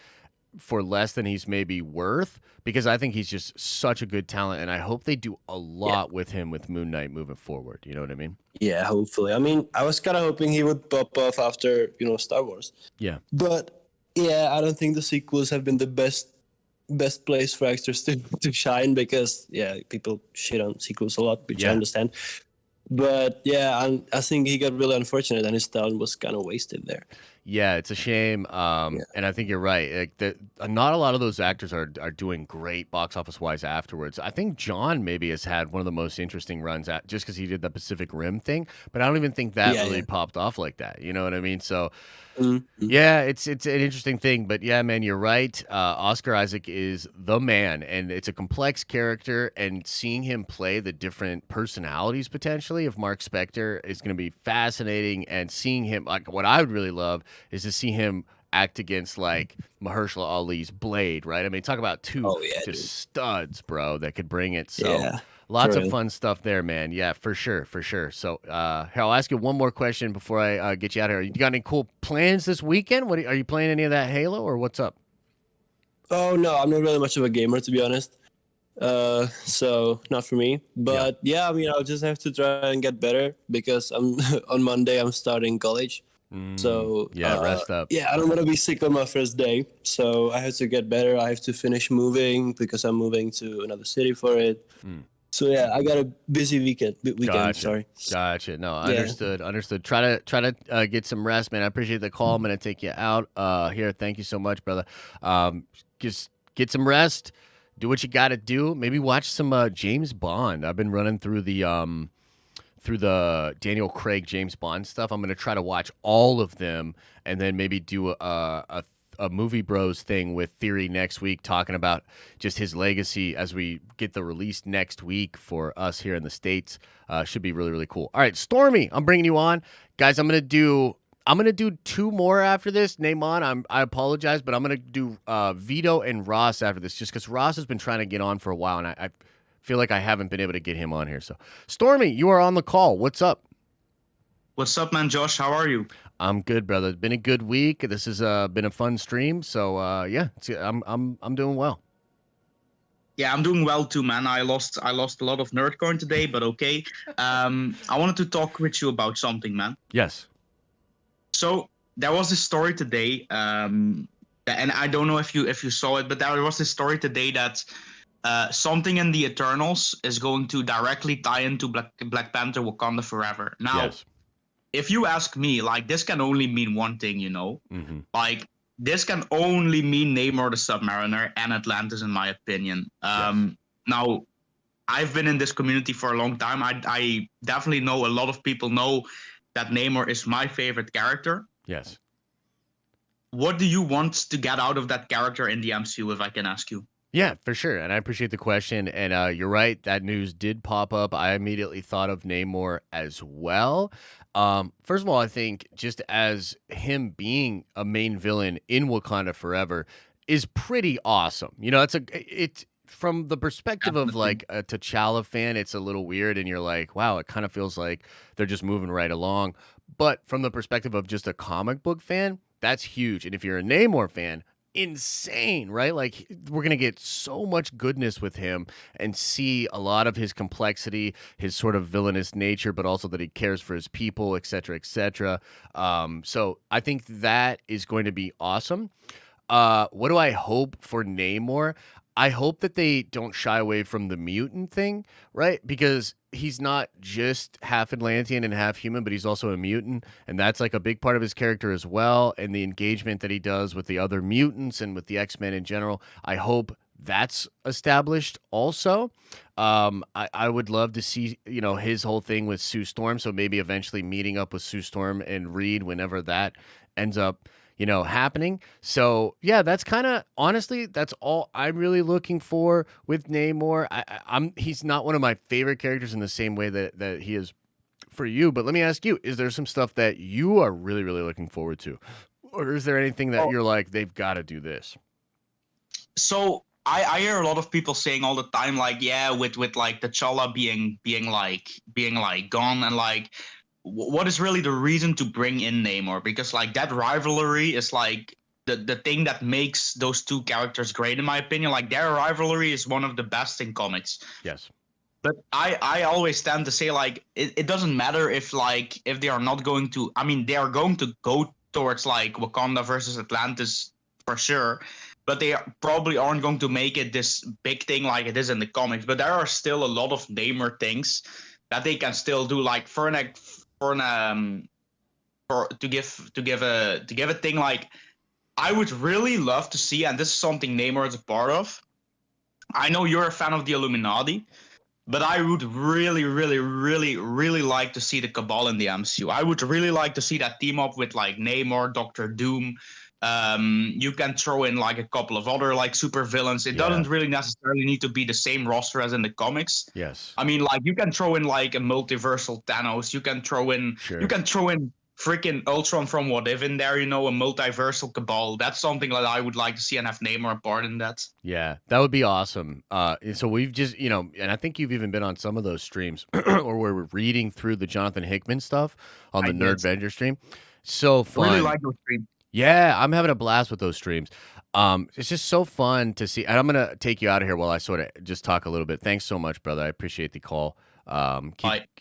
for less than he's maybe worth, because I think he's just such a good talent, and I hope they do a lot with him with Moon Knight moving forward. You know what I mean? Yeah, hopefully. I mean, I was kind of hoping he would pop off after, Star Wars. Yeah. But yeah, I don't think the sequels have been the best place for actors to shine, because people shit on sequels a lot, which I understand. But yeah, I think he got really unfortunate, and his talent was kind of wasted there. Yeah, it's a shame. And I think you're right. Like, not a lot of those actors are doing great box office wise afterwards. I think John maybe has had one of the most interesting runs just because he did the Pacific Rim thing, but I don't even think that really popped off like that. You know what I mean? So yeah, it's an interesting thing. But yeah, man, you're right. Oscar Isaac is the man, and it's a complex character, and seeing him play the different personalities potentially of Mark Spector is going to be fascinating. And seeing him, like, what I would really love is to see him act against like Mahershala Ali's Blade, right? I mean, talk about two studs, bro, that could bring it. So lots of fun stuff there, man. Yeah, for sure. So I'll ask you one more question before I get you out of here. You got any cool plans this weekend? Are you playing any of that Halo, or what's up? Oh no, I'm not really much of a gamer, to be honest. So not for me. But yeah, I mean, I'll just have to try and get better, because on Monday I'm starting college. So rest up. Yeah, I don't want to be sick on my first day, so I have to get better. I have to finish moving, because I'm moving to another city for it. So yeah, I got a busy weekend. Gotcha. Sorry. Gotcha. No, understood. Try to get some rest, man. I appreciate the call. I'm gonna take you out here. Thank you so much, brother. Just get some rest. Do what you got to do. Maybe watch some James Bond. I've been running through the Daniel Craig James Bond stuff. I'm going to try to watch all of them, and then maybe do a Movie Bros thing with Theory next week, talking about just his legacy as we get the release next week for us here in the States. Should be really, really cool. All right, Stormy, I'm bringing you on. Guys, I'm going to do two more after this. Name on. I apologize, but I'm going to do Vito and Ross after this, just because Ross has been trying to get on for a while, and I feel like I haven't been able to get him on here. So, Stormy, you are on the call. What's up? What's up, man? Josh, how are you? I'm good, brother. It's been a good week. This has been a fun stream. So, I'm doing well. Yeah, I'm doing well too, man. I lost a lot of Nerdcoin today, but okay. I wanted to talk with you about something, man. Yes. So there was this story today, and I don't know if you saw it, but there was this story today that something in the Eternals is going to directly tie into Black Panther: Wakanda Forever. Now, if you ask me, like, this can only mean one thing, like, this can only mean Namor the Submariner and Atlantis, in my opinion. Now, I've been in this community for a long time. I definitely know a lot of people know that Namor is my favorite character. Yes. What do you want to get out of that character in the MCU, if I can ask you? Yeah, for sure. And I appreciate the question. And you're right. That news did pop up. I immediately thought of Namor as well. First of all, I think just as him being a main villain in Wakanda Forever is pretty awesome. It's from the perspective of like a T'Challa fan, it's a little weird. And you're like, wow, it kind of feels like they're just moving right along. But from the perspective of just a comic book fan, that's huge. And if you're a Namor fan, insane, right? Like, we're going to get so much goodness with him and see a lot of his complexity, his sort of villainous nature, but also that he cares for his people, et cetera, et cetera. So I think that is going to be awesome. What do I hope for Namor? I hope that they don't shy away from the mutant thing, right? Because he's not just half Atlantean and half human, but he's also a mutant. And that's like a big part of his character as well. And the engagement that he does with the other mutants and with the X-Men in general, I hope that's established also. I would love to see, his whole thing with Sue Storm. So maybe eventually meeting up with Sue Storm and Reed whenever that ends up happening. So yeah, that's kind of, honestly, that's all I'm really looking for with Namor. He's not one of my favorite characters in the same way that he is for you, but let me ask you, is there some stuff that you are really, really looking forward to? Or is there anything that you're like, they've got to do this? So I hear a lot of people saying all the time, like, yeah, with like T'Challa being like gone, and like, what is really the reason to bring in Namor? Because like that rivalry is like the thing that makes those two characters great, in my opinion. Like their rivalry is one of the best in comics. Yes. But I always tend to say, like, it doesn't matter if they are not going to. I mean, they are going to go towards like Wakanda versus Atlantis for sure, but they probably aren't going to make it this big thing like it is in the comics. But there are still a lot of Namor things that they can still do, like to give a thing. Like, I would really love to see, and this is something Namor is a part of. I know you're a fan of the Illuminati, but I would really, really, really, really like to see the Cabal in the MCU. I would really like to see that team up with like Namor, Doctor Doom. You can throw in like a couple of other like super villains. It doesn't really necessarily need to be the same roster as in the comics. Yes. I mean, like, you can throw in like a multiversal Thanos. You can throw in freaking Ultron from What If in there, a multiversal Cabal. That's something that I would like to see, and have Namor a part in that. Yeah, that would be awesome. So we've just, and I think you've even been on some of those streams or where we're reading through the Jonathan Hickman stuff on the Nerd Venture stream. So fun. Really like those streams. Yeah, I'm having a blast with those streams. It's just so fun to see. And I'm going to take you out of here while I sort of just talk a little bit. Thanks so much, brother. I appreciate the call.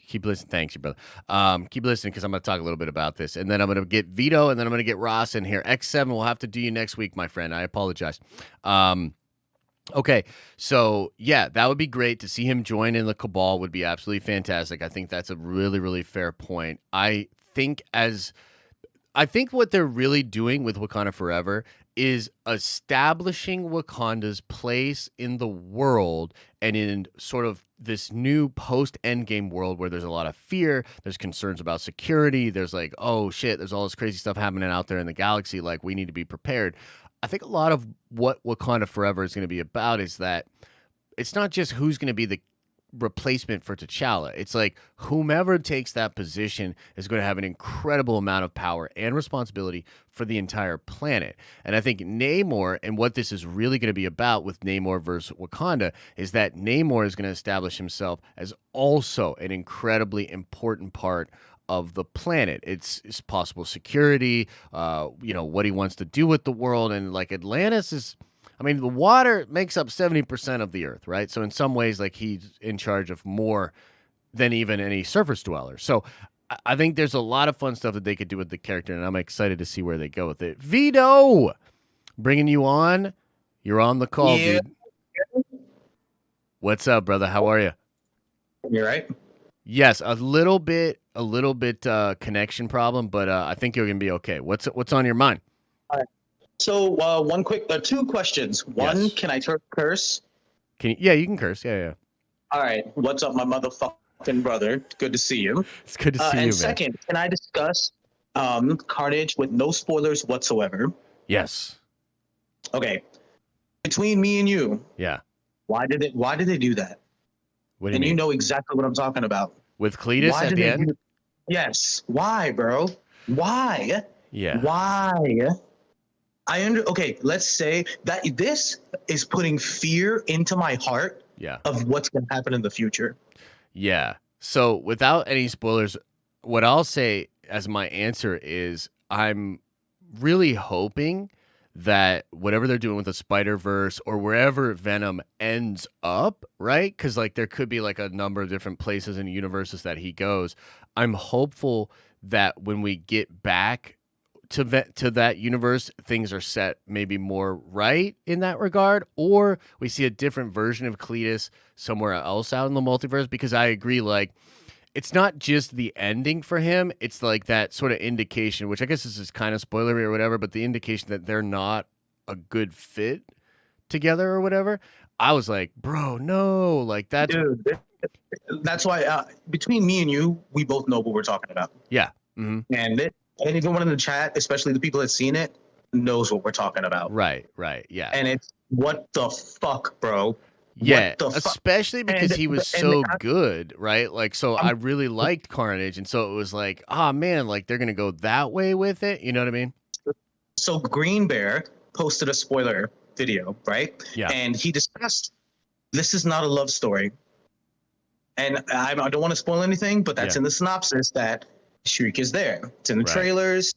Keep listening. Thanks, you brother. Keep listening, because I'm going to talk a little bit about this. And then I'm going to get Vito, and then I'm going to get Ross in here. X7 will have to do you next week, my friend. I apologize. Okay, so yeah, that would be great to see him join in the Cabal. Would be absolutely fantastic. I think that's a really, really fair point. I think what they're really doing with Wakanda Forever is establishing Wakanda's place in the world, and in sort of this new post-Endgame world where there's a lot of fear, there's concerns about security, there's like, oh shit, there's all this crazy stuff happening out there in the galaxy, like we need to be prepared. I think a lot of what Wakanda Forever is going to be about is that it's not just who's going to be the replacement for T'Challa. It's like whomever takes that position is going to have an incredible amount of power and responsibility for the entire planet. And I think Namor, and what this is really going to be about with Namor versus Wakanda, is that Namor is going to establish himself as also an incredibly important part of the planet. It's possible security, what he wants to do with the world. And like Atlantis is, I mean, the water makes up 70% of the earth, right? So in some ways, like, he's in charge of more than even any surface dweller. So I think there's a lot of fun stuff that they could do with the character, and I'm excited to see where they go with it. Vito, bringing you on. You're on the call, dude. What's up, brother? How are you? You right? Yes, a little bit connection problem, but I think you're gonna be okay. What's on your mind? All right. So two questions. One, yes. Can I curse? Yeah, you can curse. Yeah. All right. What's up, my motherfucking brother? Good to see you. It's good to see you, and man. Second, can I discuss Carnage with no spoilers whatsoever? Yes. Okay. Between me and you. Yeah. Why did they do that? What do you mean? You know exactly what I'm talking about. With Cletus at the end? Yes. Why, bro? Why? Yeah. Why? Okay, let's say that this is putting fear into my heart of what's going to happen in the future. Yeah. So without any spoilers, what I'll say as my answer is I'm really hoping that whatever they're doing with the Spider-Verse or wherever Venom ends up, right? Because like there could be like a number of different places and universes that he goes. I'm hopeful that when we get back to that universe, things are set maybe more right in that regard, or we see a different version of Cletus somewhere else out in the multiverse, because I agree, like, it's not just the ending for him, it's like that sort of indication, which I guess this is kind of spoilery or whatever, but the indication that they're not a good fit together or whatever. I was like, bro, no, like that's... Dude, that's why between me and you, we both know what we're talking about. Yeah. Mm-hmm. And anyone in the chat, especially the people that's seen it, knows what we're talking about. Right, yeah. And it's, what the fuck, bro? Yeah, especially because he was so good, right? Like, so I really liked Carnage, and so it was like, oh man, like they're gonna go that way with it. You know what I mean? So Green Bear posted a spoiler video, right? Yeah. And he discussed this is not a love story. And I don't want to spoil anything, but that's in the synopsis that Shriek is there. It's in the trailers.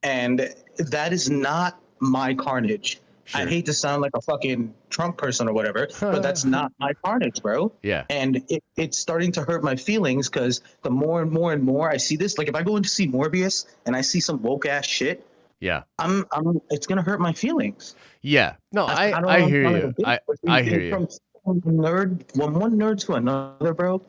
And that is not my Carnage. Sure. I hate to sound like a fucking Trump person or whatever, but that's not my Carnage, bro. Yeah. And it's starting to hurt my feelings because the more and more and more I see this, like if I go in to see Morbius and I see some woke ass shit, yeah, it's gonna hurt my feelings. Yeah. No, I hear you. I hear you. From one nerd to another, bro.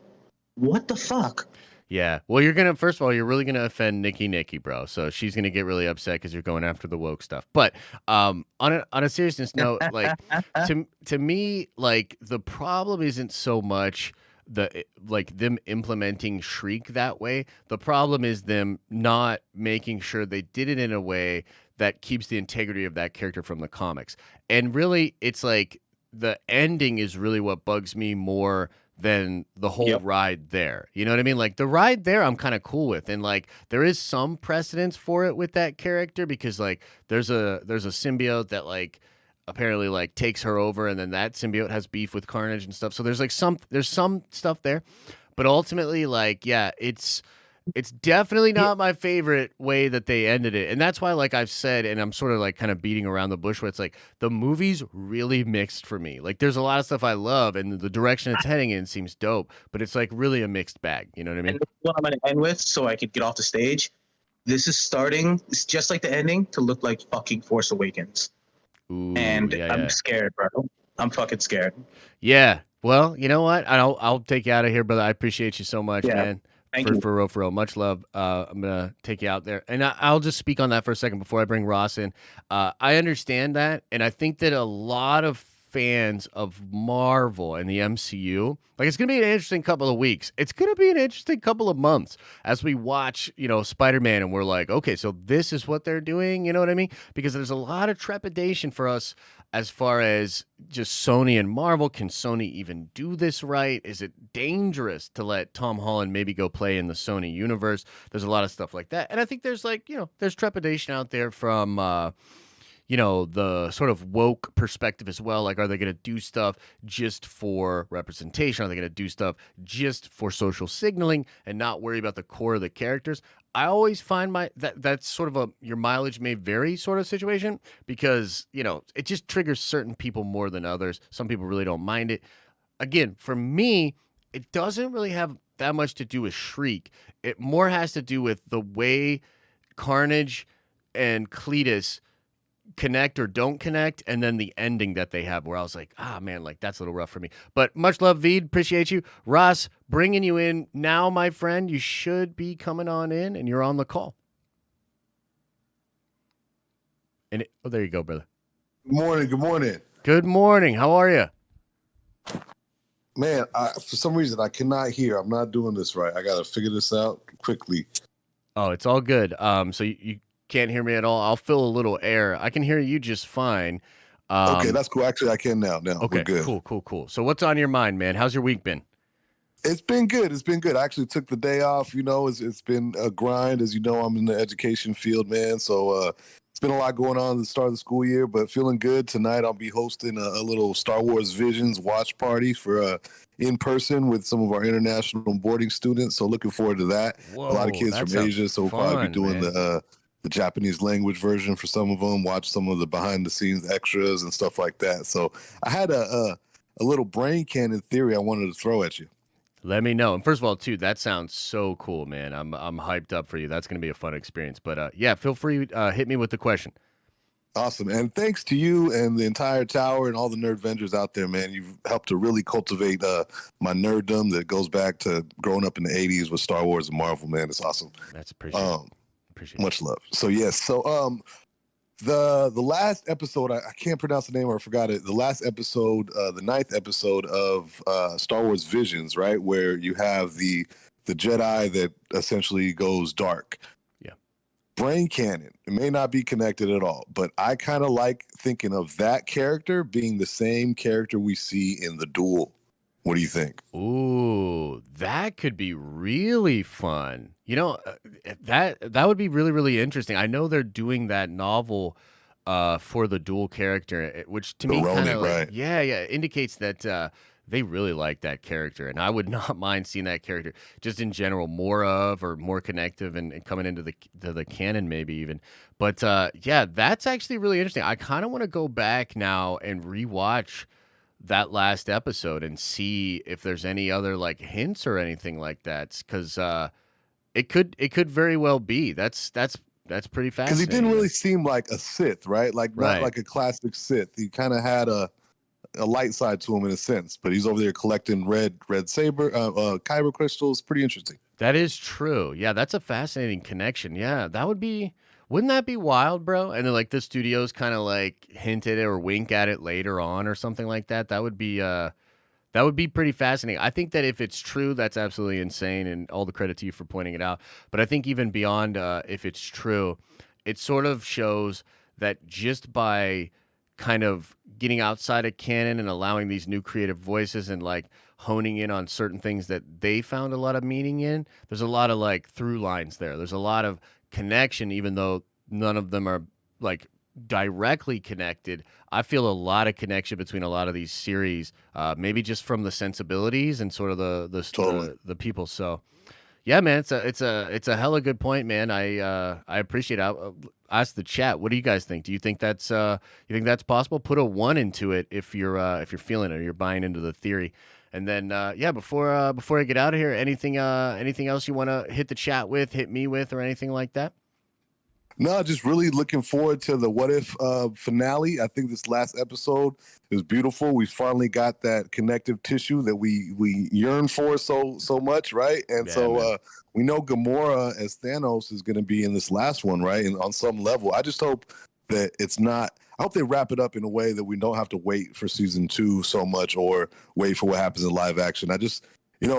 What the fuck? Yeah. Well, first of all, you're really gonna offend Nikki, bro. So she's gonna get really upset because you're going after the woke stuff. But on a seriousness note, like to me, like the problem isn't so much them implementing Shriek that way. The problem is them not making sure they did it in a way that keeps the integrity of that character from the comics. And really, it's like the ending is really what bugs me more than the whole ride there. You know what I mean? Like the ride there I'm kind of cool with, and like there is some precedence for it with that character because like there's a symbiote that like apparently like takes her over, and then that symbiote has beef with Carnage and stuff. So there's some stuff there. But ultimately, like, yeah, it's definitely not my favorite way that they ended it. And that's why, like I've said, and I'm sort of like kind of beating around the bush where it's like the movie's really mixed for me. Like there's a lot of stuff I love and the direction it's heading in seems dope, but it's like really a mixed bag. You know what I mean? And what I'm going to end with so I could get off the stage. This is starting, it's just like the ending, to look like fucking Force Awakens. Ooh, and I'm scared, bro. I'm fucking scared. Yeah. Well, you know what? I'll take you out of here, brother. I appreciate you so much, man. Thank you. For real. Much love. I'm going to take you out there. And I'll just speak on that for a second before I bring Ross in. I understand that. And I think that a lot of fans of Marvel and the MCU, like it's going to be an interesting couple of weeks. It's going to be an interesting couple of months as we watch, Spider-Man and we're like, okay, so this is what they're doing. You know what I mean? Because there's a lot of trepidation for us as far as just Sony and Marvel. Can Sony even do this right? Is it dangerous to let Tom Holland maybe go play in the Sony universe? There's a lot of stuff like that. And I think there's there's trepidation out there from, the sort of woke perspective as well. Like, are they going to do stuff just for representation? Are they going to do stuff just for social signaling and not worry about the core of the characters? I always find that's sort of your mileage may vary sort of situation because, it just triggers certain people more than others. Some people really don't mind it. Again, for me, it doesn't really have that much to do with Shriek. It more has to do with the way Carnage and Cletus connect or don't connect, and then the ending that they have where I was like, man, like that's a little rough for me. But much love, Veed. Appreciate you. Ross, bringing you in now, my friend. You should be coming on in, and you're on the call. And there you go, brother. Good morning. Good morning. How are you? Man, for some reason, I cannot hear. I'm not doing this right. I got to figure this out quickly. Oh, it's all good. So you can't hear me at all. I'll fill a little air. I can hear you just fine. Okay, that's cool. Actually, I can now. Okay, we're good. Cool. So what's on your mind, man? How's your week been? It's been good. I actually took the day off. It's been a grind. As you know, I'm in the education field, man. So it's been a lot going on at the start of the school year, but feeling good. Tonight, I'll be hosting a little Star Wars Visions watch party for in person with some of our international boarding students. So looking forward to that. Whoa, a lot of kids from Asia. So we'll probably be doing the Japanese language version for some of them, watch some of the behind the scenes extras and stuff like that. So I had a little brain cannon theory I wanted to throw at you. Let me know. And first of all, too, that sounds so cool, man. I'm hyped up for you. That's going to be a fun experience. But yeah, feel free hit me with the question. Awesome. And thanks to you and the entire tower and all the nerd vendors out there, man. You've helped to really cultivate my nerddom that goes back to growing up in the 80s with Star Wars and Marvel, man. It's awesome. That's appreciated. Much love. So yes, the last episode, I can't pronounce the name or I forgot it. The last episode, the 9th episode of Star Wars Visions, right, where you have the Jedi that essentially goes dark. Yeah. Brain canon. It may not be connected at all, but I kind of like thinking of that character being the same character we see in The Duel. What do you think? Ooh, that could be really fun. That would be really, really interesting. I know they're doing that novel for the dual character, which to The me kind Roni, of like, right. yeah, indicates that they really like that character, and I would not mind seeing that character just in general more of or more connective and coming into the canon maybe even. But yeah, that's actually really interesting. I kind of want to go back now and rewatch that last episode and see if there's any other like hints or anything like that, because it could very well be. That's pretty Because he fascinating. didn't man. really seem like a Sith, right? Like not Right. like a classic Sith. He kind of had a light side to him in a sense, but he's over there collecting red saber, kyber crystals. Pretty interesting. That is true. Yeah, that's a fascinating connection. Yeah, wouldn't that be wild, bro? And then like the studios kind of like hint at it or wink at it later on or something like that. That would be pretty fascinating. I think that if it's true, that's absolutely insane, and all the credit to you for pointing it out. But I think even beyond if it's true, it sort of shows that just by kind of getting outside of canon and allowing these new creative voices and like honing in on certain things that they found a lot of meaning in, there's a lot of like through lines there. There's a lot of connection, even though none of them are like directly connected. I feel a lot of connection between a lot of these series, maybe just from the sensibilities and sort of Totally. the people. So yeah, man, it's a hella good point, man. I appreciate it. I'll ask the chat. What do you guys think? Do you think that's possible? Put a 1 into it if you're feeling it or you're buying into the theory. And then yeah, before I get out of here, anything else you want to hit the chat with, hit me with, or anything like that? No, just really looking forward to the What If finale. I think this last episode is beautiful. We finally got that connective tissue that we yearn for so much, right? And Yeah, so man. we know Gamora as Thanos is going to be in this last one, right? And on some level, I just hope that it's not. I hope they wrap it up in a way that we don't have to wait for season 2 so much or wait for what happens in live action. I just,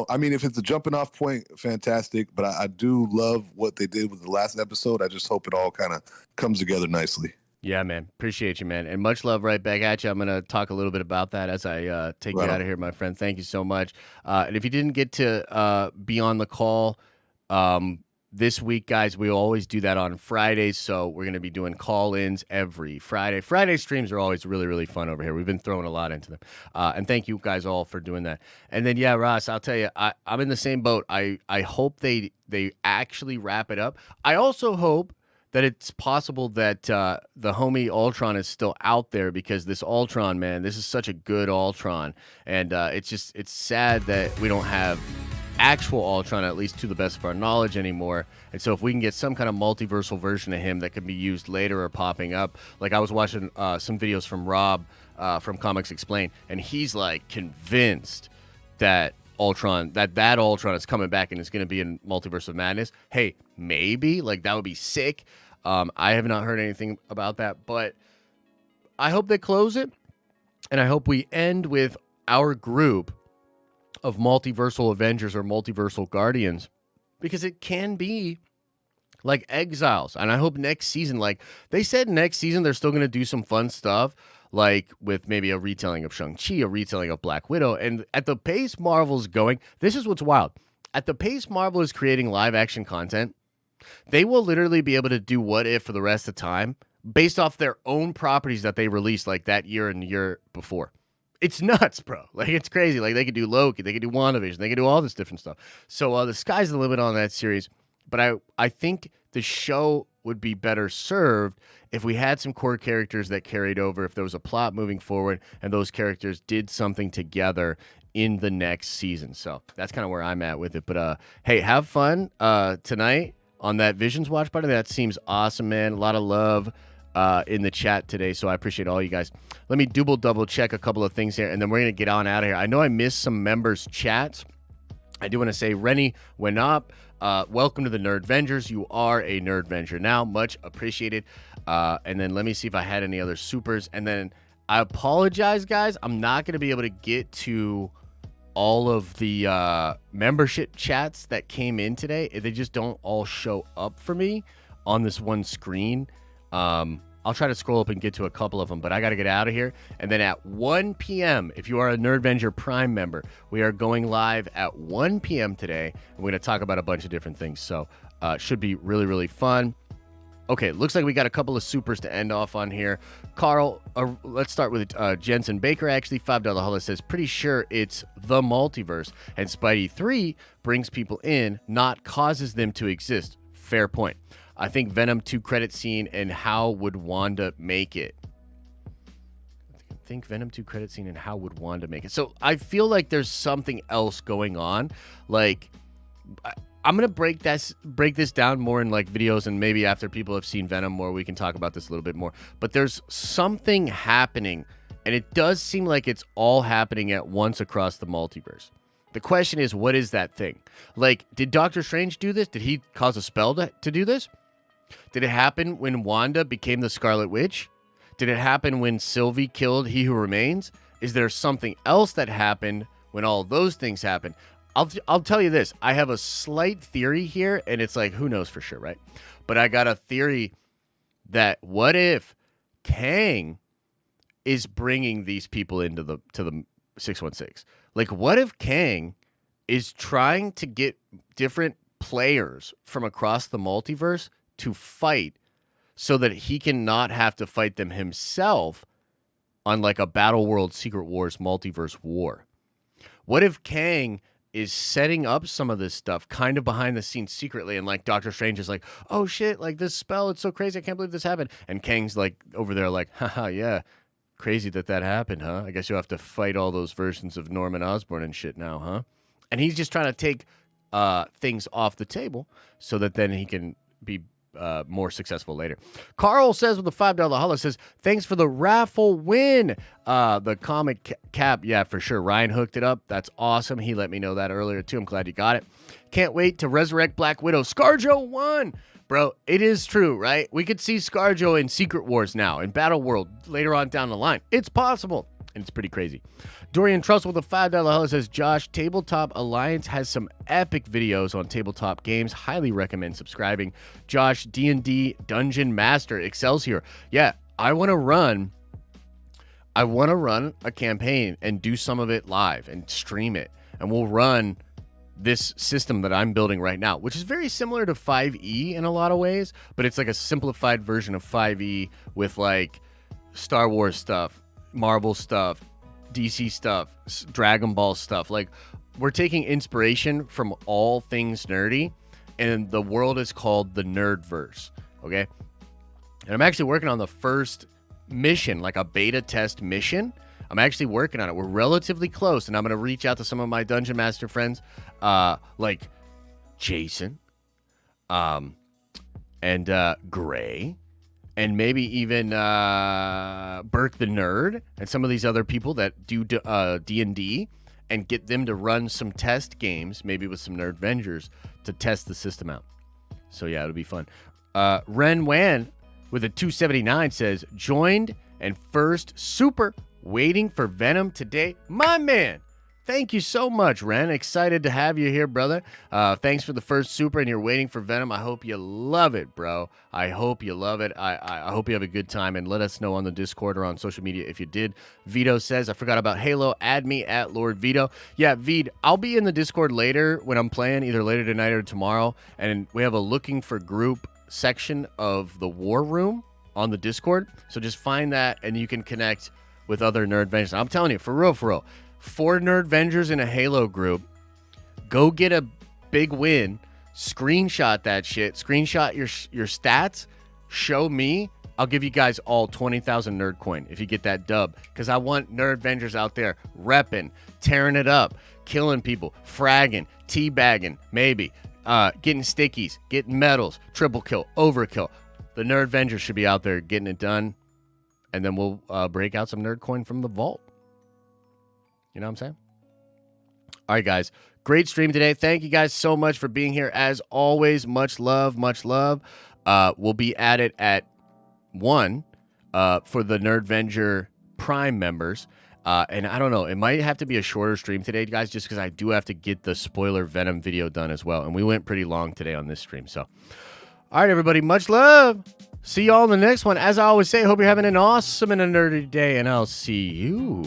I mean, if it's a jumping off point, fantastic. But I do love what they did with the last episode. I just hope it all kind of comes together nicely. Yeah, man. Appreciate you, man. And much love right back at you. I'm going to talk a little bit about that as I take Right you on. out of here, my friend. Thank you so much. And if you didn't get to be on the call this week, guys, we always do that on Fridays. So we're going to be doing call-ins every Friday. Friday streams are always really, really fun over here. We've been throwing a lot into them. And thank you guys all for doing that. And then, yeah, Ross, I'll tell you, I'm in the same boat. I hope they actually wrap it up. I also hope that it's possible that the homie Ultron is still out there, because this Ultron, man, this is such a good Ultron. And it's sad that we don't have actual Ultron, at least to the best of our knowledge, anymore. And so if we can get some kind of multiversal version of him that can be used later or popping up, like I was watching some videos from Rob from Comics Explained, and he's like convinced that that Ultron is coming back and is going to be in Multiverse of Madness. Hey, maybe, like, that would be sick. I have not heard anything about that, but I hope they close it, and I hope we end with our group of multiversal Avengers or multiversal Guardians, because it can be like Exiles. And I hope next season, like they said next season, they're still going to do some fun stuff, like with maybe a retelling of Shang-Chi, a retelling of Black Widow. And at the pace Marvel's going, this is what's wild. At the pace Marvel is creating live action content, they will literally be able to do What If for the rest of time based off their own properties that they released like that year and the year before. It's nuts, bro. Like, it's crazy. Like, they could do Loki, they could do WandaVision, they could do all this different stuff. So the sky's the limit on that series. But I think the show would be better served if we had some core characters that carried over, if there was a plot moving forward, and those characters did something together in the next season. So that's kind of where I'm at with it. But hey, have fun tonight on that Visions watch party. That seems awesome, man. A lot of love in the chat today, so I appreciate all you guys. Let me double check a couple of things here, and then we're going to get on out of here. I know I missed some members' chats. I do want to say, Rennie went up. Welcome to the Nerd Vengers. You are a Nerd Venger now. Much appreciated. And then let me see if I had any other supers. And then I apologize, guys. I'm not going to be able to get to all of the membership chats that came in today. They just don't all show up for me on this one screen. I'll try to scroll up and get to a couple of them, but I got to get out of here. And then at 1 p.m., if you are a Nerdvenger Prime member, we are going live at 1 p.m. today. And we're going to talk about a bunch of different things. So should be really, really fun. Okay, looks like we got a couple of supers to end off on here. Carl, let's start with Jensen Baker, actually. $5 Hollow says, pretty sure it's the multiverse. And Spidey 3 brings people in, not causes them to exist. Fair point. I think Venom 2 credit scene, and how would Wanda make it? I think Venom 2 credit scene, and how would Wanda make it? So I feel like there's something else going on. Like, I'm gonna break this down more in like videos, and maybe after people have seen Venom more, we can talk about this a little bit more. But there's something happening, and it does seem like it's all happening at once across the multiverse. The question is, what is that thing? Like, did Doctor Strange do this? Did he cause a spell to do this? Did it happen when Wanda became the Scarlet Witch? Did it happen when Sylvie killed He Who Remains? Is there something else that happened when all those things happened? I'll tell you this. I have a slight theory here, and it's like, who knows for sure, right? But I got a theory that what if Kang is bringing these people into the 616? Like, what if Kang is trying to get different players from across the multiverse to fight so that he can not have to fight them himself on like a Battle World Secret Wars multiverse war? What if Kang is setting up some of this stuff kind of behind the scenes secretly, and like Doctor Strange is like, oh shit, like this spell, it's so crazy, I can't believe this happened. And Kang's like over there like, haha, yeah, crazy that happened, huh? I guess you'll have to fight all those versions of Norman Osborn and shit now, huh? And he's just trying to take things off the table so that then he can be more successful later. Carl says with a $5 hollow says, thanks for the raffle win. The comic cap, yeah, for sure. Ryan hooked it up. That's awesome. He let me know that earlier too. I'm glad you got it. Can't wait to resurrect Black Widow. ScarJo won. Bro, it is true, right? We could see ScarJo in Secret Wars now, in Battle World later on down the line. It's possible. And it's pretty crazy. Dorian Trussell with a $5 hello says, Josh, Tabletop Alliance has some epic videos on tabletop games. Highly recommend subscribing. Josh, D&D Dungeon Master Excelsior. Yeah, I want to run a campaign and do some of it live and stream it. And we'll run this system that I'm building right now, which is very similar to 5e in a lot of ways, but it's like a simplified version of 5e with like Star Wars stuff, Marvel stuff, DC stuff, Dragon Ball stuff. Like, we're taking inspiration from all things nerdy, and the world is called the Nerdverse, okay? And I'm actually working on the first mission, like a beta test mission. I'm actually working on it. We're relatively close, and I'm going to reach out to some of my Dungeon Master friends, like Jason, and Gray, and maybe even Burke the Nerd, and some of these other people that do D&D, and get them to run some test games, maybe with some Nerdvengers, to test the system out. So yeah, it'll be fun. Ren Wan with a 279 says, joined and first super, waiting for Venom today. My man, thank you so much, Ren. Excited to have you here, brother. Thanks for the first super, and you're waiting for Venom. I hope you love it, bro. I hope you love it. I hope you have a good time, and let us know on the Discord or on social media if you did. Vito says, I forgot about Halo. Add me at Lord Vito. Yeah, Vid, I'll be in the Discord later when I'm playing, either later tonight or tomorrow, and we have a looking for group section of the War Room on the Discord. So just find that, and you can connect with other Nerdvengers. I'm telling you, for real, 4 Nerdvengers in a Halo group. Go get a big win. Screenshot that shit. Screenshot your stats. Show me. I'll give you guys all 20,000 Nerd Coin if you get that dub. Because I want Nerdvengers out there repping, tearing it up, killing people, fragging, teabagging, maybe, getting stickies, getting medals, triple kill, overkill. The Nerdvengers should be out there getting it done. And then we'll break out some Nerd Coin from the vault. You know what I'm saying? All right, guys. Great stream today. Thank you guys so much for being here. As always, much love, much love. We'll be at it at 1 for the Nerdvenger Prime members. And I don't know. It might have to be a shorter stream today, guys, just because I do have to get the spoiler Venom video done as well. And we went pretty long today on this stream. So, all right, everybody. Much love. See y'all in the next one. As I always say, hope you're having an awesome and a nerdy day. And I'll see you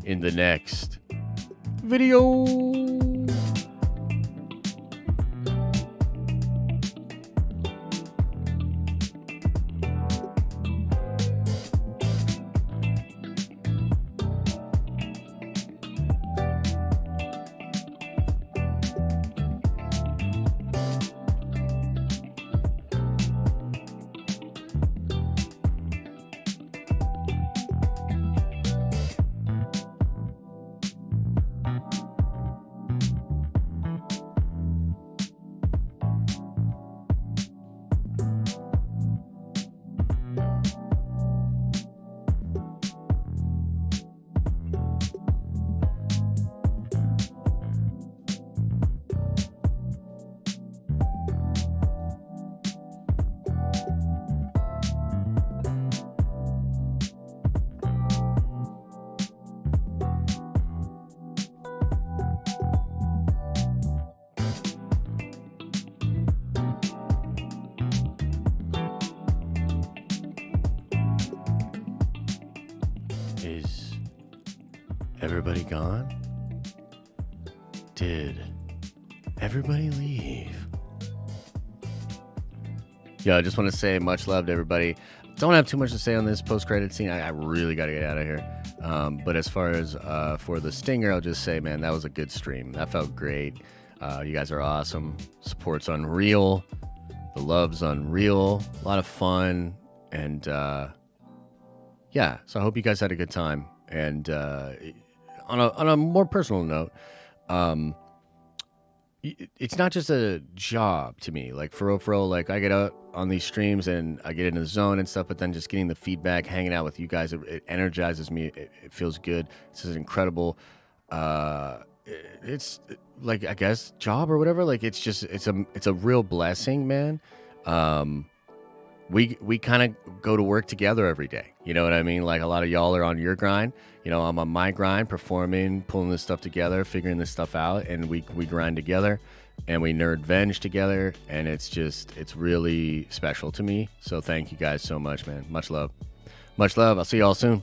in the next video. everybody gone? Did everybody leave? Yeah, I just want to say much love to everybody. Don't have too much to say on this post-credit scene. I really got to get out of here. But as far as for the stinger, I'll just say, man, that was a good stream. That felt great. You guys are awesome. Support's unreal. The love's unreal. A lot of fun. And yeah, so I hope you guys had a good time. And on a more personal note, it's not just a job to me. Like for real, like I get out on these streams and I get into the zone and stuff, but then just getting the feedback, hanging out with you guys, it energizes me. It feels good. This is incredible. It's like, I guess, job or whatever. Like it's a real blessing, man. We kind of go to work together every day. You know what I mean? Like a lot of y'all are on your grind. You know, I'm on my grind, performing, pulling this stuff together, figuring this stuff out, and we grind together, and we nerd venge together, and it's really special to me. So thank you guys so much, man. Much love. Much love. I'll see y'all soon.